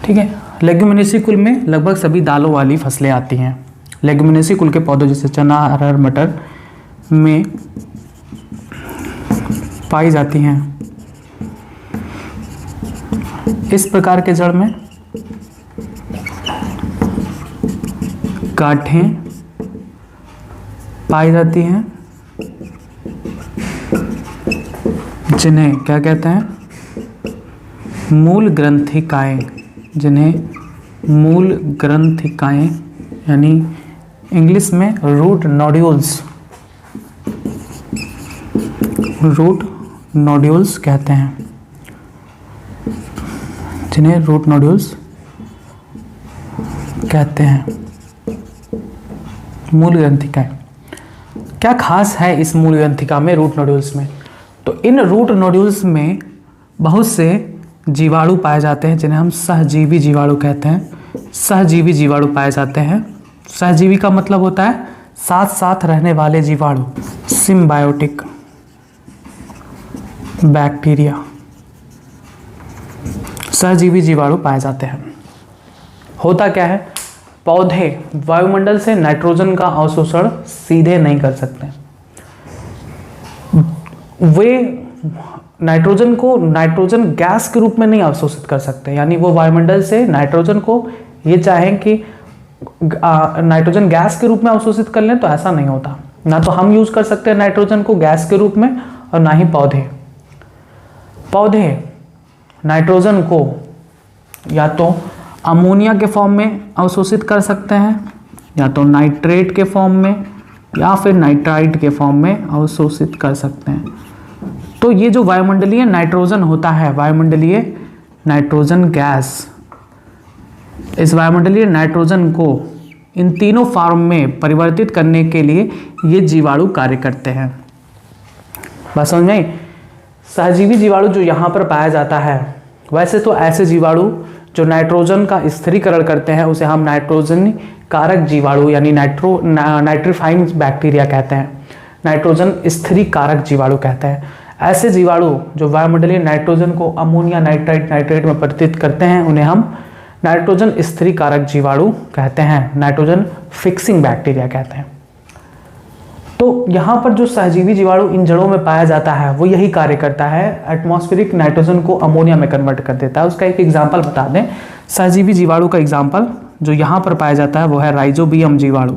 ठीक है। लेग्यूमिनेसी कुल में लगभग सभी दालों वाली फसलें आती हैं। लेग्यूमिनेसी कुल के पौधों जैसे चना, अरहर, मटर में पाई जाती हैं। इस प्रकार के जड़ में गांठें पाई जाती हैं, जिन्हें क्या कहते हैं? मूल ग्रंथिकाएं। जिन्हें मूल ग्रंथिकाएं यानी इंग्लिश में रूट नोड्यूल्स, रूट नोड्यूल्स कहते हैं, जिन्हें रूट नोड्यूल्स कहते हैं। मूल ग्रंथिकाएं, क्या खास है इस मूल ग्रंथिका में, रूट नोड्यूल्स में? तो इन रूट नोड्यूल्स में बहुत से जीवाणु पाए जाते हैं, जिन्हें हम सहजीवी जीवाणु कहते हैं। सहजीवी जीवाणु पाए जाते हैं। सहजीवी का मतलब होता है साथ साथ रहने वाले जीवाणु, सिम्बायोटिक बैक्टीरिया, सहजीवी जीवाणु पाए जाते हैं। होता क्या है, पौधे वायुमंडल से नाइट्रोजन का अवशोषण सीधे नहीं कर सकते। वे नाइट्रोजन गैस के रूप में नहीं अवशोषित कर सकते, यानी वो वायुमंडल से नाइट्रोजन को ये चाहें कि नाइट्रोजन गैस के रूप में अवशोषित कर लें, तो ऐसा नहीं होता। ना तो हम यूज कर सकते हैं नाइट्रोजन को गैस के रूप में, और ना ही पौधे नाइट्रोजन को या तो अमोनिया के फॉर्म में अवशोषित कर सकते हैं, या तो नाइट्रेट के फॉर्म में, या फिर नाइट्राइट के फॉर्म में अवशोषित कर सकते हैं। तो ये जो वायुमंडलीय नाइट्रोजन होता है, वायुमंडलीय नाइट्रोजन गैस, इस वायुमंडलीय नाइट्रोजन को इन तीनों फॉर्म में परिवर्तित करने के लिए ये जीवाणु कार्य करते हैं। बात समझ में आई? सहजीवी जीवाणु जो यहाँ पर पाया जाता है, वैसे तो ऐसे जीवाणु जो नाइट्रोजन का स्थिरीकरण करते हैं उसे हम नाइट्रोजन कारक जीवाणु यानी नाइट्रीफाइंग बैक्टीरिया कहते हैं, नाइट्रोजन स्थिरीकारक जीवाणु कहते हैं। ऐसे जीवाणु जो वायुमंडलीय नाइट्रोजन को अमोनिया नाइट्रेट में परिवर्तित करते हैं उन्हें हम नाइट्रोजन स्थिरीकारक जीवाणु कहते हैं, नाइट्रोजन फिक्सिंग बैक्टीरिया कहते हैं। तो यहाँ पर जो सहजीवी जीवाणु इन जड़ों में पाया जाता है वो यही कार्य करता है, एटमॉस्फेरिक नाइट्रोजन को अमोनिया में कन्वर्ट कर देता है। उसका एक एग्जाम्पल बता दें, सहजीवी जीवाणु का एग्जाम्पल जो यहाँ पर पाया जाता है वो है राइजोबियम जीवाणु।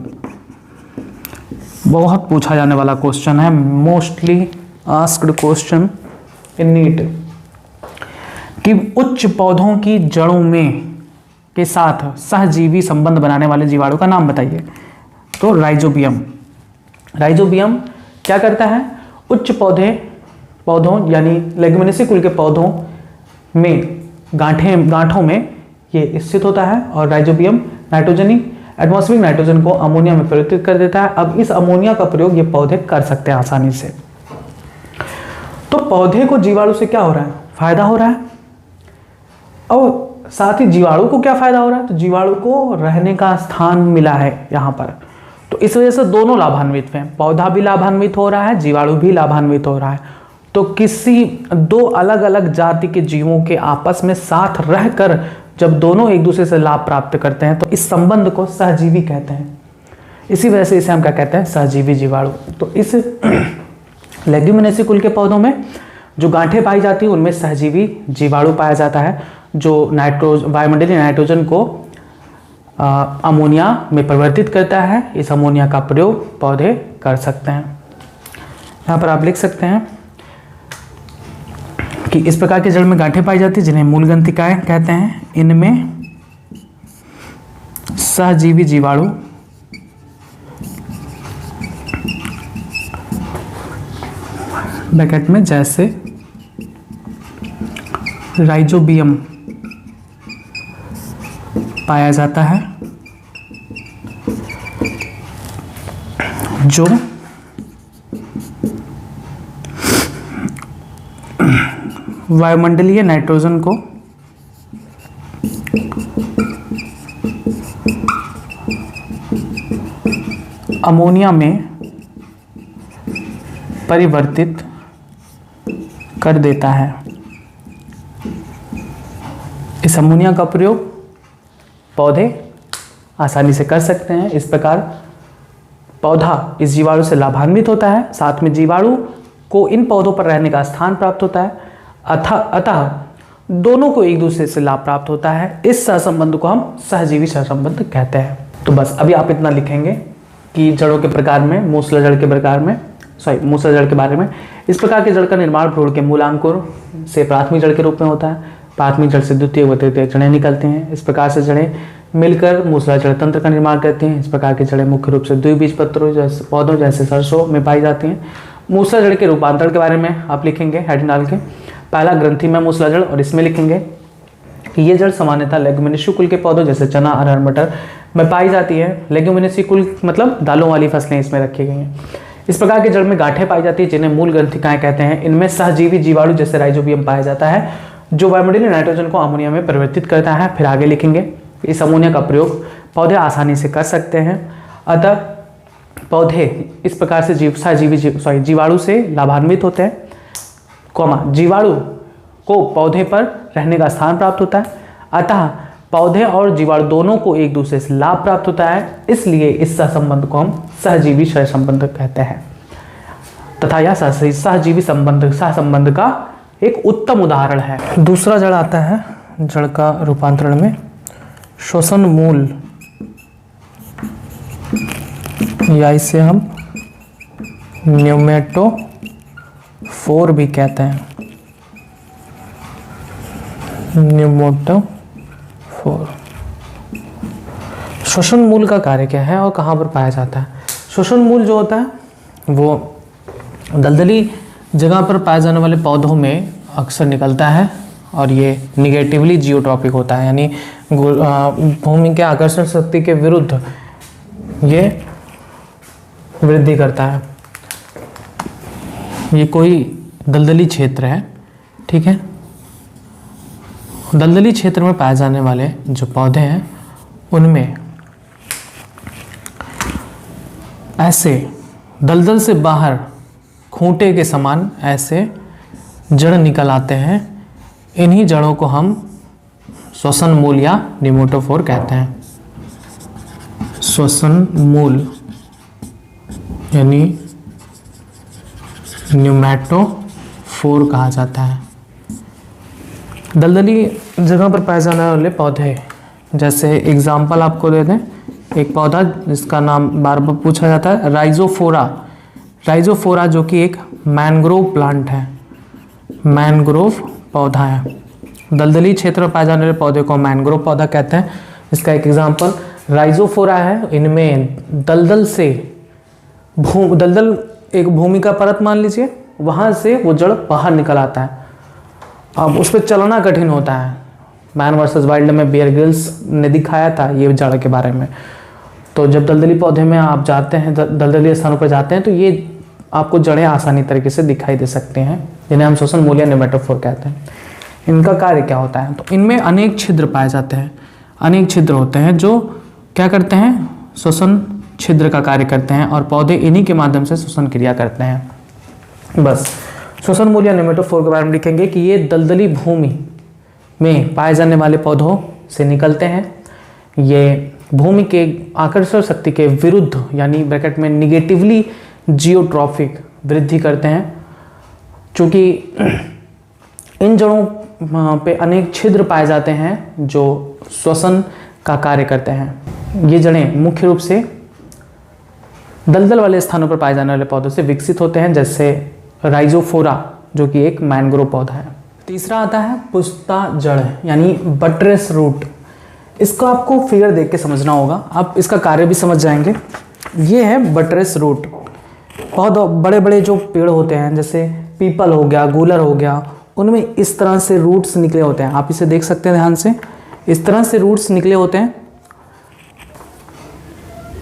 बहुत पूछा जाने वाला क्वेश्चन है, mostly asked question in NEET, कि उच्च पौधों की जड़ों में के साथ सहजीवी संबंध बनाने वाले जीवाणु का नाम बताइए। तो राइजोबियम क्या करता है? उच्च पौधों यानी लेग्युमिनेसी कुल के पौधों में गांठों में ये स्थित होता है और राइजोबियम एटमॉस्फेरिक नाइट्रोजन को अमोनिया में परिवर्तित कर देता है। अब इस अमोनिया का प्रयोग ये पौधे कर सकते हैं आसानी से। तो पौधे को जीवाणु से क्या हो रहा है? फायदा हो रहा है। और साथ ही जीवाणु को क्या फायदा हो रहा है? तो जीवाणु को रहने का स्थान मिला है यहाँ पर, तो इस वजह से दोनों लाभान्वित हैं, पौधा भी लाभान्वित हो रहा है, जीवाणु भी लाभान्वित हो रहा है। तो किसी दो अलग अलग जाति के जीवों के आपस में साथ रहकर जब दोनों एक दूसरे से लाभ प्राप्त करते हैं तो इस संबंध को सहजीवी कहते हैं। इसी वजह से इसे हम क्या कहते हैं? सहजीवी जीवाणु। तो इस लेग्युमिनेसी कुल के पौधों में जो गांठें पाई जाती हैं उनमें सहजीवी जीवाणु पाया जाता है जो वायुमंडलीय नाइट्रोजन को अमोनिया में परिवर्तित करता है। इस अमोनिया का प्रयोग पौधे कर सकते हैं। यहाँ पर आप लिख सकते हैं कि इस प्रकार के जड़ में गांठें पाई जाती हैं जिन्हें मूलग्रंथिकाएं कहते हैं। इनमें सहजीवी जीवाणु ब्रैकेट में जैसे राइजोबियम पाया जाता है जो वायुमंडलीय नाइट्रोजन को अमोनिया में परिवर्तित कर देता है। इस अमोनिया का प्रयोग पौधे आसानी से कर सकते हैं। इस प्रकार पौधा इस जीवाणु से लाभान्वित होता है, साथ में जीवाणु को इन पौधों पर रहने का स्थान प्राप्त होता है, अतः दोनों को एक दूसरे से लाभ प्राप्त होता है। इस सहसंबंध को हम सहजीवी सहसंबंध कहते हैं। तो बस अभी आप इतना लिखेंगे कि जड़ों के प्रकार में मूसला जड़ के बारे में। इस प्रकार के जड़ का निर्माण भ्रूण के मूलांकुर से प्राथमिक जड़ के रूप में होता है। प्राथमिक जड़ से द्वितीय व तृतीय जड़ें निकलती हैं। इस प्रकार से जड़ें मिलकर मूसला जड़ तंत्र का निर्माण करती हैं। इस प्रकार की जड़ें मुख्य रूप से द्विबीजपत्रों जैसे पौधों जैसे सरसों में पाई जाती हैं। मूसला जड़ के रूपांतरण के बारे में आप लिखेंगे हेडिंग डाल के। पहला ग्रंथि में मूसला जड़, और इसमें लिखेंगे कि ये जड़ सामान्यतः लेग्युमिनेसी कुल के पौधों जैसे चना, अरहर, मटर में पाई जाती है। लेग्युमिनेसी कुल मतलब दालों वाली फसलें इसमें रखी गई हैं। इस प्रकार के जड़ में गांठें पाई जाती है जिन्हें मूल ग्रंथिकाएं कहते हैं। इनमें सहजीवी जीवाणु जैसे राइजोबियम पाया जाता है जो वायुमंडलीय नाइट्रोजन को अमोनिया में परिवर्तित करता है। फिर आगे लिखेंगे इस अमोनिया का प्रयोग पौधे आसानी से कर सकते हैं, अतः पौधे इस प्रकार से जीवाणु से लाभान्वित होते हैं, जीवाणु को पौधे पर रहने का स्थान प्राप्त होता है, अतः पौधे और जीवाणु दोनों को एक दूसरे से लाभ प्राप्त होता है। इसलिए इस सहसंबंध को हम सहजीवी सहसंबंध कहते हैं तथा यह सहजीवी सहसंबंध का एक उत्तम उदाहरण है। दूसरा जड़ आता है जड़ का रूपांतरण में श्वसन मूल, या इसे हम न्यूमेटोफोर भी कहते हैं। न्यूमेटोफोर श्वसन मूल का कार्य क्या है और कहाँ पर पाया जाता है? श्वसन मूल जो होता है वो दलदली जगह पर पाए जाने वाले पौधों में अक्सर निकलता है और ये निगेटिवली जियोट्रॉपिक होता है, यानी भूमि के आकर्षण शक्ति के विरुद्ध ये वृद्धि करता है। ये कोई दलदली क्षेत्र है, ठीक है। दलदली क्षेत्र में पाए जाने वाले जो पौधे हैं उनमें ऐसे दलदल से बाहर खूंटे के समान ऐसे जड़ निकल आते हैं। इन्हीं जड़ों को हम श्वसन मूल या निमोटोफोर कहते हैं। श्वसन मूल यानी न्यूमैटोफोर कहा जाता है। दलदली जगह पर पाए जाने वाले पौधे, जैसे एग्जाम्पल आपको दे दें, एक पौधा जिसका नाम बार बार पूछा जाता है, राइजोफोरा। राइजोफोरा जो कि एक मैंग्रोव प्लांट है, मैंग्रोव पौधा है। दलदली क्षेत्र में पाए जाने वाले पौधे को मैंग्रोव पौधा कहते हैं। इसका एक एग्जाम्पल राइजोफोरा है। इनमें दलदल से दलदल एक भूमि का परत मान लीजिए, वहाँ से वो जड़ बाहर निकल आता है। अब उस पर चलना कठिन होता है। मैन वर्सेस वाइल्ड में बियर ग्रिल्स ने दिखाया था ये जड़ के बारे में। तो जब दलदली पौधे में आप जाते हैं, दलदली स्थानों पर जाते हैं, तो ये आपको जड़ें आसानी तरीके से दिखाई दे सकते हैं, जिन्हें हम श्वसन मूल या निमैटोफोर कहते हैं। इनका कार्य क्या होता है? तो इनमें अनेक छिद्र पाए जाते हैं। अनेक छिद्र होते हैं जो क्या करते हैं? श्वसन छिद्र का कार्य करते हैं और पौधे इन्हीं के माध्यम से श्वसन क्रिया करते हैं। बस श्वसन मूल या निमैटोफोर के बारे में लिखेंगे कि ये दलदली भूमि में पाए जाने वाले पौधों से निकलते हैं। ये भूमि के आकर्षण शक्ति के विरुद्ध यानी ब्रैकेट में निगेटिवली जियोट्रॉफिक वृद्धि करते हैं। चूँकि इन जड़ों पे अनेक छिद्र पाए जाते हैं जो श्वसन का कार्य करते हैं। ये जड़ें मुख्य रूप से दलदल वाले स्थानों पर पाए जाने वाले पौधों से विकसित होते हैं, जैसे राइजोफोरा जो कि एक मैंग्रोव पौधा है। तीसरा आता है पुष्ता जड़ यानी बटरेस रूट। इसको आपको फिगर देख के समझना होगा, आप इसका कार्य भी समझ जाएंगे। ये है बटरेस रूट। बहुत बड़े बड़े जो पेड़ होते हैं, जैसे पीपल हो गया, गूलर हो गया, उनमें इस तरह से रूट्स निकले होते हैं। आप इसे देख सकते हैं ध्यान से, इस तरह से रूट्स निकले होते हैं।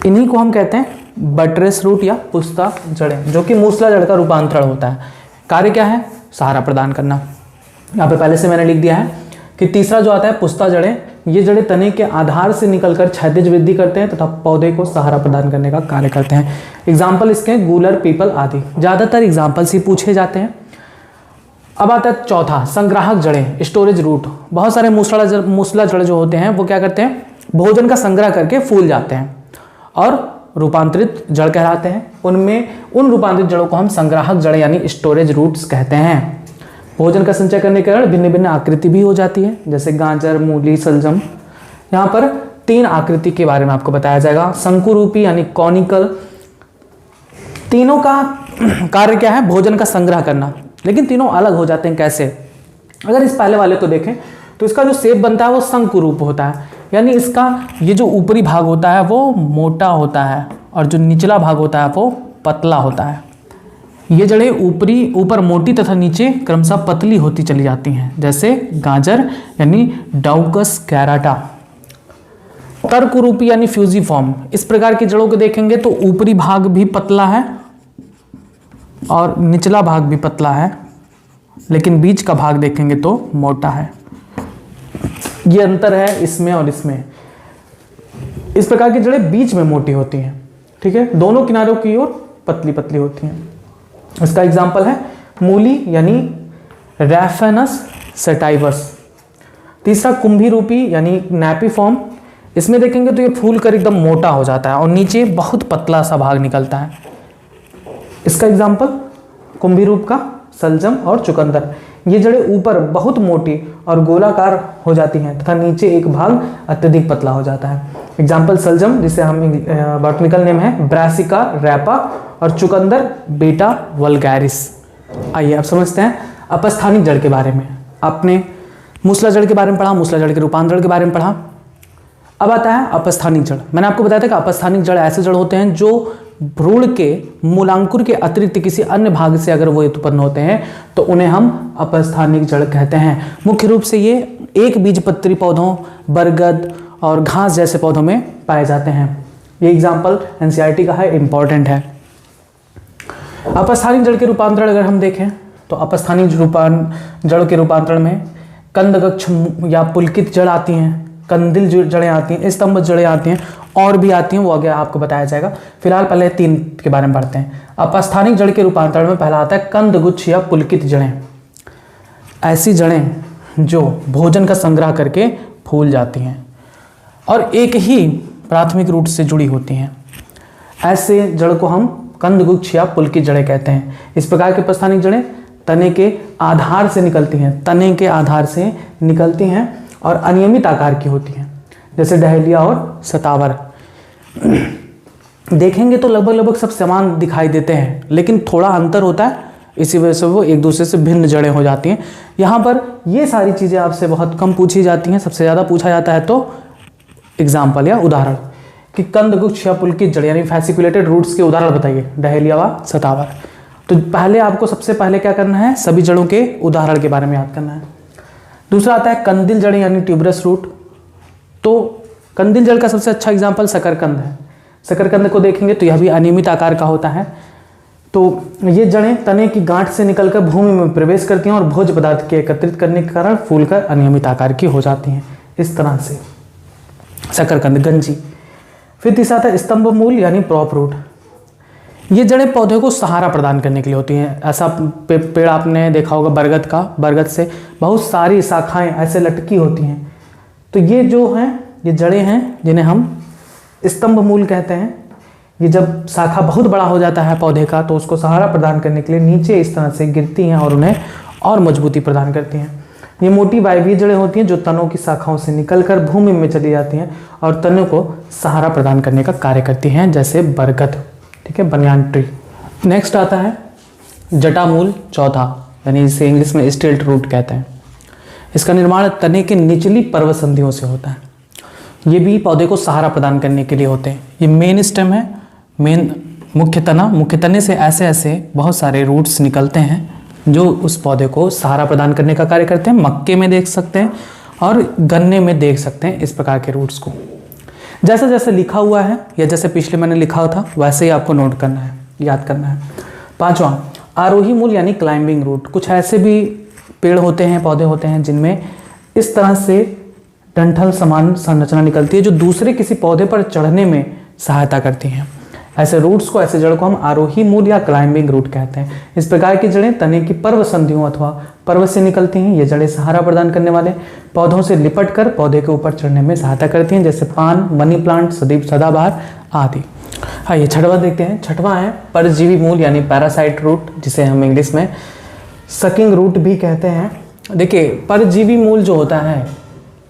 इन्हीं को हम कहते हैं बटरेस रूट या पुष्ता जड़ें, जो कि मूसला जड़ का रूपांतरण होता है। कार्य क्या है? सहारा प्रदान करना। यहाँ पे पहले से मैंने लिख दिया है कि तीसरा जो आता है पुष्ता जड़ें, ये जड़ें तने के आधार से निकलकर क्षैतिज वृद्धि करते हैं तथा पौधे को सहारा प्रदान करने का कार्य करते हैं। एग्जाम्पल इसके गूलर, पीपल आदि। ज़्यादातर एग्जाम्पल्स ही पूछे जाते हैं। अब आता है चौथा, संग्राहक जड़ें, स्टोरेज रूट। बहुत सारे मूसला जड़ जो होते हैं वो क्या करते हैं? भोजन का संग्रह करके फूल जाते हैं और रूपांतरित जड़ कहलाते हैं। उनमें उन रूपांतरित जड़ों को हम संग्राहक जड़ यानी स्टोरेज रूट्स कहते हैं। भोजन का संचय करने के कारण भिन्न भिन्न आकृति भी हो जाती है, जैसे गाजर, मूली, सलजम। यहाँ पर 3 आकृति के बारे में आपको बताया जाएगा। शंकुरूपी यानी कॉनिकल। तीनों का कार्य क्या है? भोजन का संग्रह करना, लेकिन तीनों अलग हो जाते हैं। कैसे? अगर इस पहले वाले को देखें तो इसका जो शेप बनता है वो शंकुरूप होता है, यानी इसका ये जो ऊपरी भाग होता है वो मोटा होता है और जो निचला भाग होता है वो पतला होता है। ये जड़ें ऊपर मोटी तथा नीचे क्रमशः पतली होती चली जाती हैं, जैसे गाजर यानी डाउकस कैराटा। तर्करूपी यानी फ्यूजिफॉर्म। इस प्रकार की जड़ों को देखेंगे तो ऊपरी भाग भी पतला है और निचला भाग भी पतला है, लेकिन बीच का भाग देखेंगे तो मोटा है। ये अंतर है इसमें और इसमें। इस प्रकार की जड़ें बीच में मोटी होती हैं, ठीक है, दोनों किनारों की ओर पतली पतली होती हैं। इसका एग्जाम्पल है मूली यानी रैफेनस सेटाइवस। तीसरा कुंभी रूपी यानी नैपीफॉर्म। इसमें देखेंगे तो ये फूल कर एकदम मोटा हो जाता है और नीचे बहुत पतला सा भाग निकलता है। इसका एग्जाम्पल कुंभी रूप का सलजम और चुकंदर। ये जड़ें ऊपर बहुत मोटी और गोलाकार हो जाती हैं तथा नीचे एक भाग अत्यधिक पतला हो जाता है। एग्जाम्पल सलजम, जिसे हम बॉटनिकल नेम है ब्रासिका रैपा, और चुकंदर बीटा वल्गैरिस। आइए अब समझते हैं अपस्थानिक जड़ के बारे में। आपने मूसला जड़ के बारे में पढ़ा, मूसला जड़ के रूपांतरण के बारे में पढ़ा। अब आता है अपस्थानिक जड़। मैंने आपको बताया था कि अपस्थानिक जड़ ऐसे जड़ होते हैं जो भ्रूण के मूलांकुर के अतिरिक्त किसी अन्य भाग से अगर वो उत्पन्न होते हैं तो उन्हें हम अपस्थानिक जड़ कहते हैं। मुख्य रूप से ये एक बीजपत्री पौधों, बरगद और घास जैसे पौधों में पाए जाते हैं। ये एग्जाम्पल एनसीईआरटी का है, इंपॉर्टेंट है। अपस्थानिक जड़ के रूपांतरण अगर हम देखें तो अपस्थानिक जड़ के रूपांतरण में कंदकक्ष या पुलकित जड़ आती हैं, कंदिल जड़ें आती हैं, स्तंभ जड़ें आती हैं, और भी आती हैं, वो आगे आपको बताया जाएगा। फिलहाल पहले 3 के बारे में पढ़ते हैं। अपस्थानिक जड़ के रूपांतरण में पहला आता है कंदगुच्छ या पुलकित जड़ें। ऐसी जड़ें जो भोजन का संग्रह करके फूल जाती हैं और एक ही प्राथमिक रूट से जुड़ी होती हैं। ऐसे जड़ को हम कंदगुच्छ या पुलकित जड़ें कहते हैं। इस प्रकार के अपस्थानिक जड़ें तने के आधार से निकलती हैं, तने के आधार से निकलती हैं और अनियमित आकार की होती हैं, जैसे डहेलिया और सतावर। देखेंगे तो लगभग सब समान दिखाई देते हैं, लेकिन थोड़ा अंतर होता है, इसी वजह से वो एक दूसरे से भिन्न जड़ें हो जाती हैं। यहाँ पर ये सारी चीज़ें आपसे बहुत कम पूछी जाती हैं, सबसे ज़्यादा पूछा जाता है तो एग्जाम्पल या उदाहरण कि कंदगुच्छ या पुलकित जड़ यानी फैसिकुलेटेड रूट्स के उदाहरण बताइए, डहेलिया व सतावर। तो पहले आपको सबसे पहले क्या करना है, सभी जड़ों के उदाहरण के बारे में याद करना है। दूसरा आता है कंदिल जड़ें यानी ट्यूबरस रूट। तो कंदिल जड़ का सबसे अच्छा एग्जाम्पल शकरकंद है। शकरकंद को देखेंगे तो यह भी अनियमित आकार का होता है। तो ये जड़ें तने की गांठ से निकलकर भूमि में प्रवेश करती हैं और भोज्य पदार्थ के एकत्रित करने के कारण फूलकर अनियमित आकार की हो जाती हैं, इस तरह से शकरकंद, गंजी। फिर तीसरा आता है स्तंभ मूल यानी प्रॉप रूट। ये जड़ें पौधे को सहारा प्रदान करने के लिए होती हैं। ऐसा पेड़ आपने देखा होगा बरगद का, बरगद से बहुत सारी शाखाएं ऐसे लटकी होती हैं। तो ये जो हैं ये जड़ें हैं जिन्हें हम स्तंभ मूल कहते हैं। ये जब शाखा बहुत बड़ा हो जाता है पौधे का तो उसको सहारा प्रदान करने के लिए नीचे इस तरह से गिरती हैं और उन्हें और मजबूती प्रदान करती हैं। ये मोटी वायवीय जड़ें होती हैं जो तनों की शाखाओं से निकलकर भूमि में चली जाती हैं और तनों को सहारा प्रदान करने का कार्य करती हैं, जैसे बरगद, ठीक है, बनियान ट्री। नेक्स्ट आता है जटामूल, चौथा, यानी इसे इंग्लिश में स्टेल्ट रूट कहते हैं। इसका निर्माण तने के निचली पर्वसंधियों से होता है। ये भी पौधे को सहारा प्रदान करने के लिए होते हैं। ये मेन स्टेम है, मेन मुख्य तने से ऐसे ऐसे बहुत सारे रूट्स निकलते हैं जो उस पौधे को सहारा प्रदान करने का कार्य करते हैं। मक्के में देख सकते हैं और गन्ने में देख सकते हैं इस प्रकार के रूट्स को। जैसे जैसे लिखा हुआ है या जैसे पिछले मैंने लिखा था वैसे ही आपको नोट करना है, याद करना है। पांचवा आरोही मूल यानी क्लाइंबिंग रूट। कुछ ऐसे भी पेड़ होते हैं, पौधे होते हैं जिनमें इस तरह से डंठल समान संरचना निकलती है जो दूसरे किसी पौधे पर चढ़ने में सहायता करती हैं। ऐसे रूट्स को, ऐसे जड़ को हम आरोही मूल या क्लाइंबिंग रूट कहते हैं। इस प्रकार की जड़ें तने की पर्व संधियों अथवा पर्वत से निकलती हैं। ये जड़ें सहारा प्रदान करने वाले पौधों से लिपटकर पौधे के ऊपर चढ़ने में सहायता करती हैं, जैसे पान, मनी प्लांट, सदाबहार आदि। हाँ, ये छठवां देखते हैं। छठवां है परजीवी मूल यानी पैरासाइट रूट, जिसे हम इंग्लिश में सकिंग रूट भी कहते हैं। देखिए, परजीवी मूल जो होता है,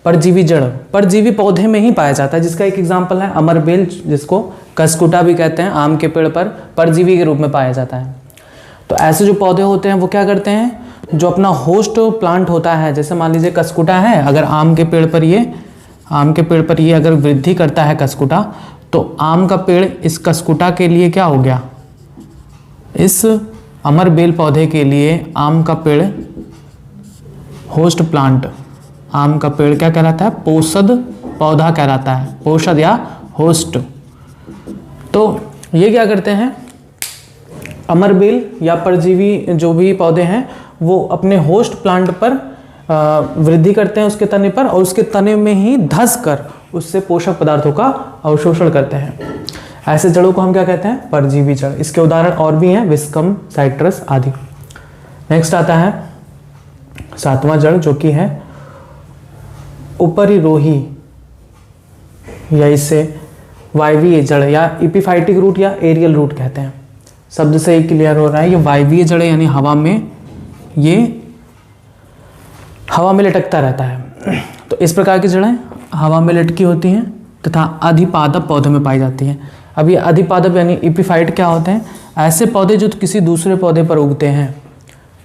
परजीवी जड़ परजीवी पौधे में ही पाया जाता है, जिसका एक एग्जाम्पल है अमरबेल, जिसको कसकुटा भी कहते हैं। आम के पेड़ पर परजीवी के रूप में पाया जाता है। तो ऐसे जो पौधे होते हैं वो क्या करते हैं, जो अपना होस्ट प्लांट होता है, जैसे मान लीजिए कसकुटा है, अगर आम के पेड़ पर ये अगर वृद्धि करता है कसकुटा, तो आम का पेड़ इस कसकुटा के लिए क्या हो गया, इस अमरबेल पौधे के लिए आम का पेड़ होस्ट प्लांट, आम का पेड़ क्या कहलाता है, पोषद पौधा कहलाता है, पोषद या होस्ट। तो ये क्या करते हैं, अमरबेल या परजीवी जो भी पौधे हैं वो अपने होस्ट प्लांट पर वृद्धि करते हैं उसके तने पर, और उसके तने में ही धंस कर उससे पोषक पदार्थों का अवशोषण करते हैं। ऐसे जड़ों को हम क्या कहते हैं, परजीवी जड़। इसके उदाहरण और भी हैं, विस्कम, साइट्रस आदि। नेक्स्ट आता है सातवां जड़, जो कि है उपरिरोही या इसे वायवीय जड़ या एपिफाइटिक रूट या एरियल रूट कहते हैं। शब्द से ही क्लियर हो रहा है, ये वायवीय जड़ यानी हवा में लटकता रहता है। तो इस प्रकार की जड़ें हवा में लटकी होती हैं तथा अधिपादप पौधों में पाई जाती हैं। अब ये अधिपादप यानी एपिफाइट क्या होते हैं, ऐसे पौधे जो किसी दूसरे पौधे पर उगते हैं,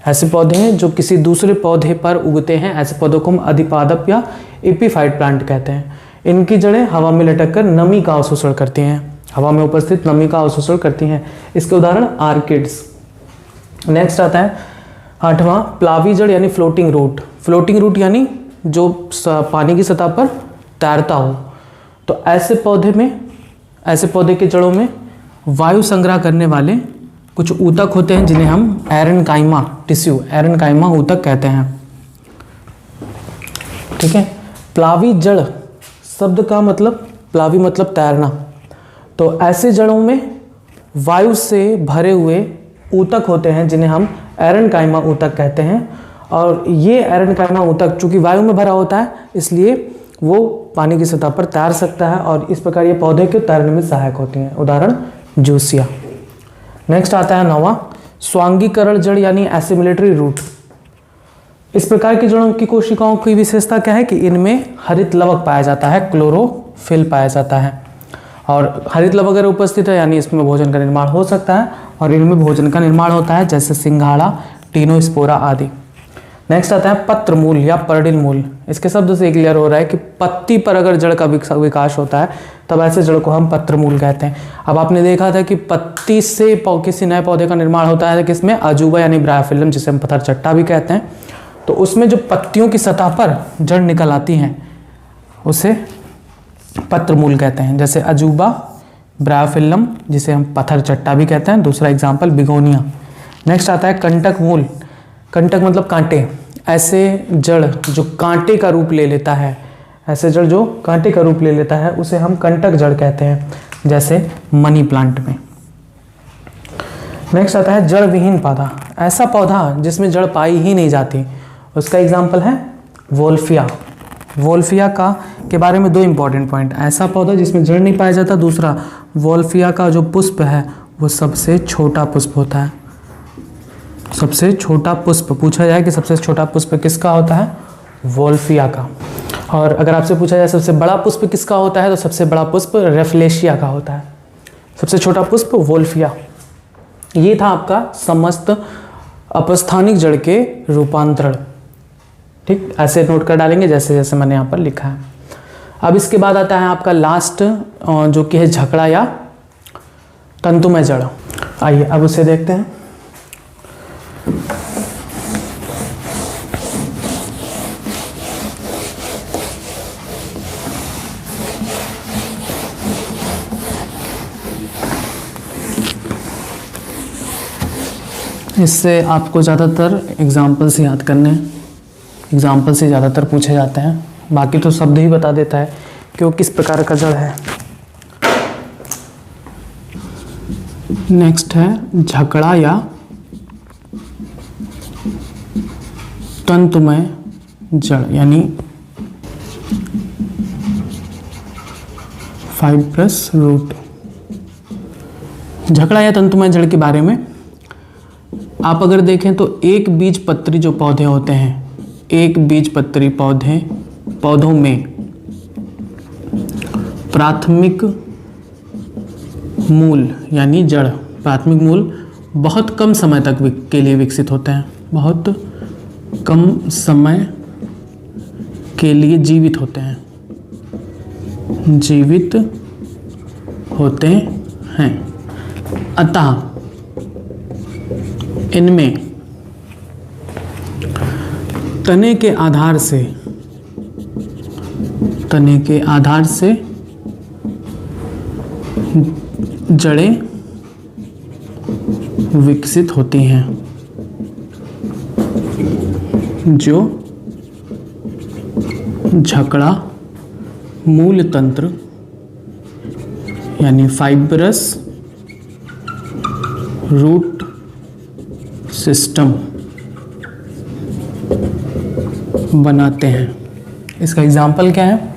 ऐसे पौधे हैं जो किसी दूसरे पौधे पर उगते हैं, ऐसे पौधों को हम अधिपादप या एपिफाइट प्लांट कहते हैं। इनकी जड़ें हवा में लटक कर नमी का अवशोषण करती हैं। हवा में उपस्थित नमी का अवशोषण करती हैं। इसके उदाहरण आर्किड्स। नेक्स्ट आता है 8वां, प्लावी जड़ यानी फ्लोटिंग रूट। फ्लोटिंग रूट यानी जो पानी की सतह पर तैरता हो। तो ऐसे पौधे के जड़ों में वायु संग्रह करने वाले कुछ ऊतक होते हैं जिन्हें हम एरेनकाइमा टिश्यू, एरेनकाइमा ऊतक कहते हैं। ठीक है। प्लावी जड़ शब्द का मतलब, प्लावी मतलब तैरना, तो ऐसे जड़ों में वायु से भरे हुए ऊतक होते हैं जिन्हें हम एरेनकाइमा ऊतक कहते हैं। और ये एरेनकाइमा ऊतक चूंकि वायु में भरा होता है इसलिए वो पानी की सतह पर तैर सकता है और इस प्रकार ये पौधे के तैरने में सहायक होती हैं। उदाहरण जूसिया। नेक्स्ट आता है 9वां, स्वांगीकरण जड़ यानी एसिमिलेटरी रूट। इस प्रकार की जड़ों की कोशिकाओं की विशेषता क्या है कि इनमें हरित लवक पाया जाता है, क्लोरोफिल पाया जाता है। और हरित लवक अगर उपस्थित है यानी इसमें भोजन का निर्माण हो सकता है और इनमें भोजन का निर्माण होता है, जैसे सिंघाड़ा, टीनोस्पोरा आदि। नेक्स्ट आता है पत्र मूल या पर्डिल मूल। इसके शब्द से क्लियर हो रहा है कि पत्ती पर अगर जड़ का विकास होता है तब ऐसे जड़ को हम पत्र मूल कहते हैं। अब आपने देखा था कि पत्ती से किसी नए पौधे का निर्माण होता है किसमें, अजूबा यानी ब्रायोफिल्म, जिसे हम पत्थर चट्टा भी कहते हैं। तो उसमें जो पत्तियों की सतह पर जड़ निकल आती हैं उसे पत्र मूल कहते हैं, जैसे अजूबा, ब्रायोफिल्म, जिसे हम पत्थर चट्टा भी कहते हैं। दूसरा एग्जाम्पल बिगोनिया। नेक्स्ट आता है कंटक मूल। कंटक मतलब कांटे। ऐसे जड़ जो कांटे का रूप ले लेता है, ऐसे जड़ जो कांटे का रूप ले लेता है उसे हम कंटक जड़ कहते हैं, जैसे मनी प्लांट में। नेक्स्ट आता है जड़ विहीन पौधा। ऐसा पौधा जिसमें जड़ पाई ही नहीं जाती, उसका एग्जाम्पल है वोल्फिया। वोल्फिया के बारे में 2 इंपॉर्टेंट पॉइंट, ऐसा पौधा जिसमें जड़ नहीं पाया जाता, दूसरा वोल्फिया का जो पुष्प है वो सबसे छोटा पुष्प होता है। सबसे छोटा पुष्प, पूछा जाए कि सबसे छोटा पुष्प किसका होता है, वोल्फिया का। और अगर आपसे पूछा जाए सबसे बड़ा पुष्प किसका होता है, तो सबसे बड़ा पुष्प रेफ्लेशिया का होता है। सबसे छोटा पुष्प वोल्फिया। ये था आपका समस्त अपस्थानिक जड़ के रूपांतरण। ठीक, ऐसे नोट कर डालेंगे जैसे जैसे मैंने यहाँ पर लिखा है। अब इसके बाद आता है आपका लास्ट, जो कि है झकड़ा या तंतुमय जड़। आइए अब उसे देखते हैं। इससे आपको ज़्यादातर एग्जाम्पल से याद करने हैं, एग्जाम्पल से ज़्यादातर पूछे जाते हैं, बाकी तो शब्द ही बता देता है कि वो किस प्रकार का जड़ है। नेक्स्ट है झकड़ा या तंतुमय जड़ यानी फाइब्रस रूट। झकड़ा या तंतुमय जड़ के बारे में आप अगर देखें तो एक बीज पत्री जो पौधे होते हैं, एक बीज पत्री पौधों में प्राथमिक मूल यानी जड़, प्राथमिक मूल बहुत कम समय तक के लिए विकसित होते हैं, बहुत कम समय के लिए जीवित होते हैं, जीवित होते हैं। अतः इनमें तने के आधार से जड़ें विकसित होती हैं जो झकड़ा मूल तंत्र यानी फाइब्रस रूट सिस्टम बनाते हैं। इसका एग्जाम्पल क्या है,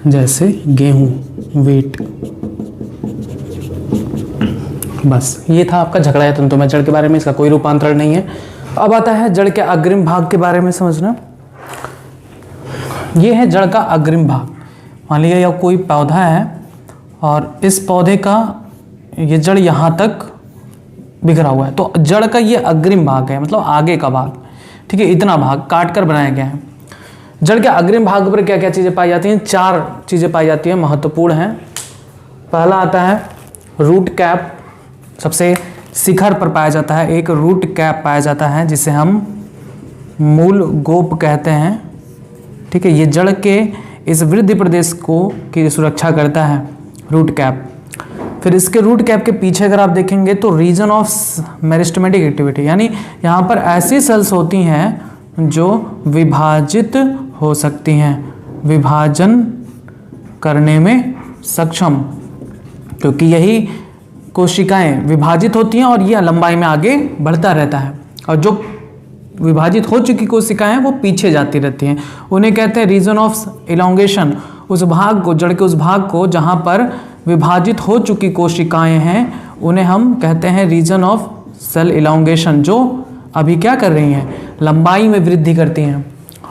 जैसे गेहूं, व्हीट। बस ये था आपका झकड़ा या तंतुमय जड़ के बारे में, इसका कोई रूपांतरण नहीं है। अब आता है जड़ के अग्रिम भाग के बारे में समझना। ये है जड़ का अग्रिम भाग। मान लीजिए यह कोई पौधा है और इस पौधे का ये जड़ यहाँ तक बिखरा हुआ है, तो जड़ का ये अग्रिम भाग है, मतलब आगे का भाग। ठीक है, इतना भाग काट कर बनाया गया है। जड़ के अग्रिम भाग पर क्या क्या चीज़ें पाई जाती हैं, 4 चीज़ें पाई जाती हैं, महत्वपूर्ण हैं। पहला आता है रूट कैप सबसे शिखर पर पाया जाता है, एक रूट कैप पाया जाता है जिसे हम मूल गोप कहते हैं। ठीक है, ये जड़ के इस वृद्धि प्रदेश को की सुरक्षा करता है, रूट कैप। फिर इसके रूट कैप के पीछे अगर आप देखेंगे तो रीजन ऑफ मेरिस्टेमेटिक एक्टिविटी, यानी यहाँ पर ऐसी सेल्स होती हैं जो विभाजित हो सकती हैं, विभाजन करने में सक्षम, क्योंकि यही कोशिकाएं विभाजित होती हैं और यह लंबाई में आगे बढ़ता रहता है, और जो विभाजित हो चुकी कोशिकाएं वो पीछे जाती रहती हैं। उन्हें कहते हैं रीजन ऑफ इलोंगेशन, उस भाग को, जड़ के उस भाग को जहाँ पर विभाजित हो चुकी कोशिकाएं हैं, उन्हें हम कहते हैं रीजन ऑफ सेल इलोंगेशन, जो अभी क्या कर रही हैं, लंबाई में वृद्धि करती हैं।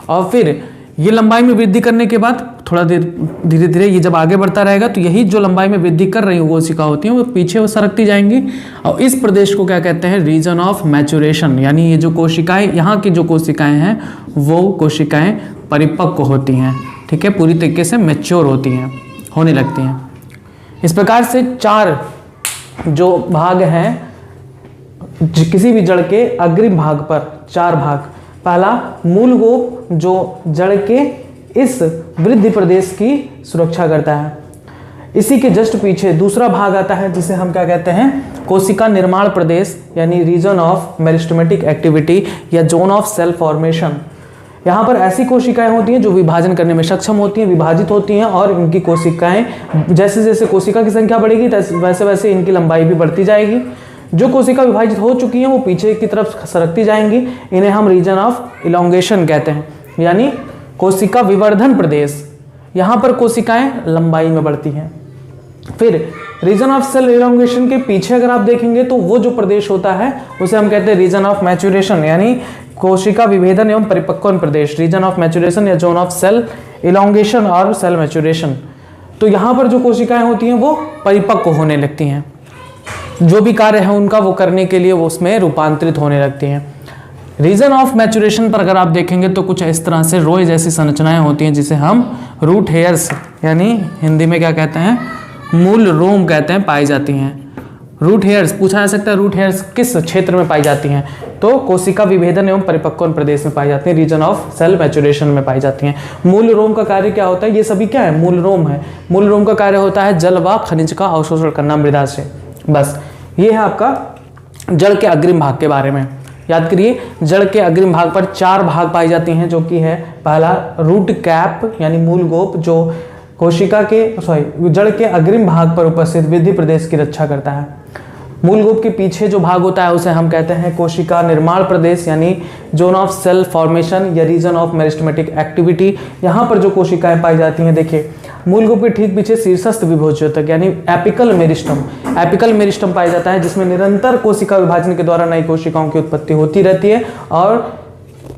और फिर ये लंबाई में वृद्धि करने के बाद थोड़ा देर धीरे धीरे ये जब आगे बढ़ता रहेगा तो यही जो लंबाई में वृद्धि कर रही कोशिका होती हैं वो पीछे वो सरकती जाएंगी, और इस प्रदेश को क्या कहते हैं, रीजन ऑफ मैचुरेशन, यानी ये जो कोशिकाएं, यहाँ की जो कोशिकाएं हैं वो कोशिकाएं परिपक्व होती हैं। ठीक है, पूरी तरीके से मैच्योर होती हैं, होने लगती हैं। इस प्रकार से 4 जो भाग हैं किसी भी जड़ के अग्रिम भाग पर, 4 भाग। पहला मूल गोप जो जड़ के इस वृद्धि प्रदेश की सुरक्षा करता है। इसी के जस्ट पीछे दूसरा भाग आता है जिसे हम क्या कहते हैं, कोशिका निर्माण प्रदेश, यानी रीजन ऑफ मेरिस्टेमेटिक एक्टिविटी या जोन ऑफ सेल फॉर्मेशन। यहाँ पर ऐसी कोशिकाएं होती हैं जो विभाजन करने में सक्षम होती हैं, विभाजित होती हैं, और इनकी कोशिकाएं जैसे जैसे कोशिका की संख्या बढ़ेगी वैसे वैसे इनकी लंबाई भी बढ़ती जाएगी। जो कोशिका विभाजित हो चुकी हैं वो पीछे की तरफ सरकती जाएंगी, इन्हें हम रीजन ऑफ इलोंगेशन कहते हैं, यानी कोशिका विवर्धन प्रदेश। यहाँ पर कोशिकाएं लंबाई में बढ़ती हैं। फिर रीजन ऑफ सेल इलोंगेशन के पीछे अगर आप देखेंगे तो वो जो प्रदेश होता है उसे हम कहते हैं रीजन ऑफ मैचुरेशन, यानी कोशिका विभेदन एवं परिपक्वन प्रदेश, रीजन ऑफ मैचुरेशन या जोन ऑफ सेल इलोंगेशन और सेल मैचुरेशन। तो यहाँ पर जो कोशिकाएं होती हैं वो परिपक्व होने लगती हैं, जो भी कार्य है उनका वो करने के लिए वो उसमें रूपांतरित होने लगती हैं। रीजन ऑफ मैचुरेशन पर अगर आप देखेंगे तो कुछ इस तरह से रोए जैसी संरचनाएं होती हैं जिसे हम रूट हेयर्स, यानी हिंदी में क्या कहते हैं, मूल रोम कहते हैं, पाई जाती हैं। रूट हेयर्स पूछा जा सकता है, रूट हेयर्स किस क्षेत्र में पाई जाती हैं, तो कोशिका विभेदन एवं परिपक्वन प्रदेश में पाई जाती हैं, रीजन ऑफ सेल मैचुरेशन में पाई जाती हैं। मूल रोम का कार्य क्या होता है, ये सभी क्या है, मूल रोम है। मूल रोम का कार्य होता है जल व खनिज का अवशोषण करना मृदा से। बस ये है आपका जड़ के अग्रिम भाग के बारे में। याद करिए, जड़ के अग्रिम भाग पर 4 भाग पाई जाती हैं, जो कि है पहला रूट कैप यानी मूल गोप, जो कोशिका के जड़ के अग्रिम भाग पर उपस्थित वृद्धि प्रदेश की रक्षा करता है। मूल गोप के पीछे जो भाग होता है उसे हम कहते हैं कोशिका निर्माण प्रदेश, यानी जोन ऑफ सेल फॉर्मेशन या रीजन ऑफ मेरिस्टेमेटिक एक्टिविटी। यहाँ पर जो कोशिकाएं पाई जाती हैं, देखिए मूल गोप के ठीक पीछे शीर्षस्थ विभोज्योतक यानी एपिकल मेरिस्टम पाया जाता है, जिसमें निरंतर कोशिका विभाजन के द्वारा नई कोशिकाओं की उत्पत्ति होती रहती है और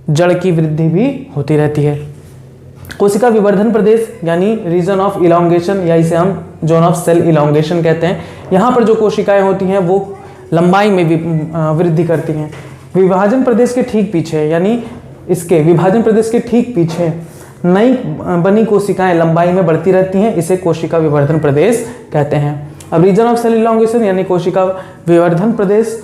जड़ की वृद्धि भी होती रहती है। कोशिका विवर्धन प्रदेश यानी रीजन ऑफ इलोंगेशन, या इसे हम जोन ऑफ सेल इलोंगेशन कहते हैं। यहाँ पर जो कोशिकाएं होती हैं वो लंबाई में वृद्धि करती हैं। विभाजन प्रदेश के ठीक पीछे, यानी इसके विभाजन प्रदेश के ठीक पीछे नई बनी कोशिकाएं लंबाई में बढ़ती रहती हैं, इसे कोशिका विवर्धन प्रदेश कहते हैं। अब रीजन ऑफ सेल इलोंगेशन यानी कोशिका विवर्धन प्रदेश,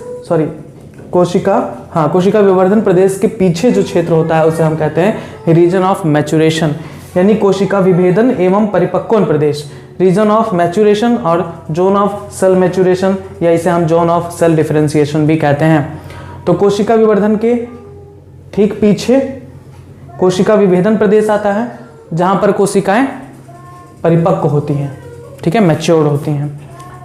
कोशिका विवर्धन प्रदेश के पीछे जो क्षेत्र होता है उसे हम कहते हैं रीजन ऑफ मैचुरेशन, यानी कोशिका विभेदन एवं परिपक्वन प्रदेश। रीजन ऑफ मैचुरेशन और जोन ऑफ सेल मैचुरेशन, या इसे हम जोन ऑफ सेल डिफरेंशिएशन भी कहते हैं। तो कोशिका विवर्धन के ठीक पीछे कोशिका विभेदन प्रदेश आता है, जहां पर कोशिकाएं परिपक्व होती हैं, ठीक है, मैच्योर होती हैं।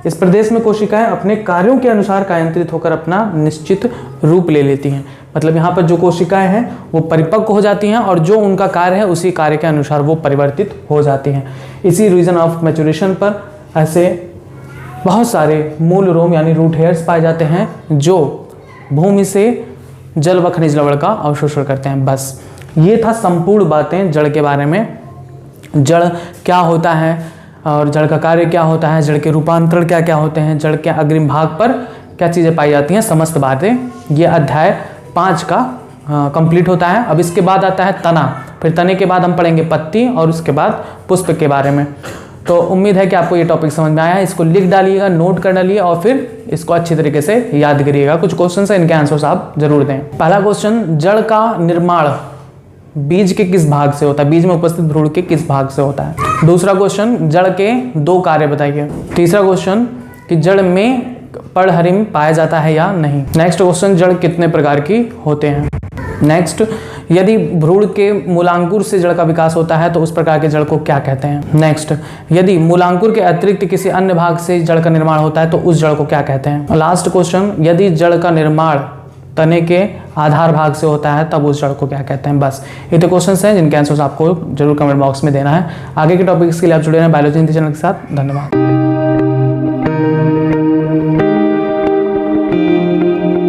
इस प्रदेश में कोशिकाएं अपने कार्यों के अनुसार कायांतरित होकर अपना निश्चित रूप ले लेती हैं। मतलब यहाँ पर जो कोशिकाएं हैं वो परिपक्व हो जाती हैं और जो उनका कार्य है उसी कार्य के अनुसार वो परिवर्तित हो जाती हैं। इसी रीजन ऑफ मैचुरेशन पर ऐसे बहुत सारे मूल रोम यानी रूट हेयर्स पाए जाते हैं जो भूमि से जल व खनिज लवण का अवशोषण करते हैं। बस ये था संपूर्ण बातें जड़ के बारे में। जड़ क्या होता है और जड़ का कार्य क्या होता है, जड़ के रूपांतरण क्या क्या होते हैं, जड़ के अग्रिम भाग पर क्या चीज़ें पाई जाती हैं, समस्त बातें ये अध्याय 5 का कंप्लीट होता है। अब इसके बाद आता है तना, फिर तने के बाद हम पढ़ेंगे पत्ती और उसके बाद पुष्प के बारे में। तो उम्मीद है कि आपको ये टॉपिक समझ में आया है। इसको लिख डालिएगा, नोट कर डालिए और फिर इसको अच्छी तरीके से याद करिएगा। कुछ क्वेश्चन है, इनके आंसर्स आप जरूर दें। पहला क्वेश्चन, जड़ का निर्माण बीज के किस भाग से होता है? बीज में उपस्थित भ्रूण के किस भाग से होता है? दूसरा क्वेश्चन, जड़ के 2 कार्य बताइए। तीसरा क्वेश्चन कि जड़ में पर्णहरिम पाया जाता है या नहीं। नेक्स्ट क्वेश्चन, जड़ कितने प्रकार की होते हैं। नेक्स्ट, यदि भ्रूण के मूलांकुर से जड़ का विकास होता है तो उस प्रकार के जड़ को क्या कहते हैं। नेक्स्ट, यदि मूलांकुर के अतिरिक्त किसी अन्य भाग से जड़ का निर्माण होता है तो उस जड़ को क्या कहते हैं। लास्ट क्वेश्चन, यदि जड़ का निर्माण तने के आधार भाग से होता है तब उस जड़ को क्या कहते हैं। बस ये तो क्वेश्चंस हैं जिनके आंसर्स आपको जरूर कमेंट बॉक्स में देना है। आगे के टॉपिक्स के लिए आप जुड़े रहें बायोलॉजी हिंदी चैनल के साथ। धन्यवाद।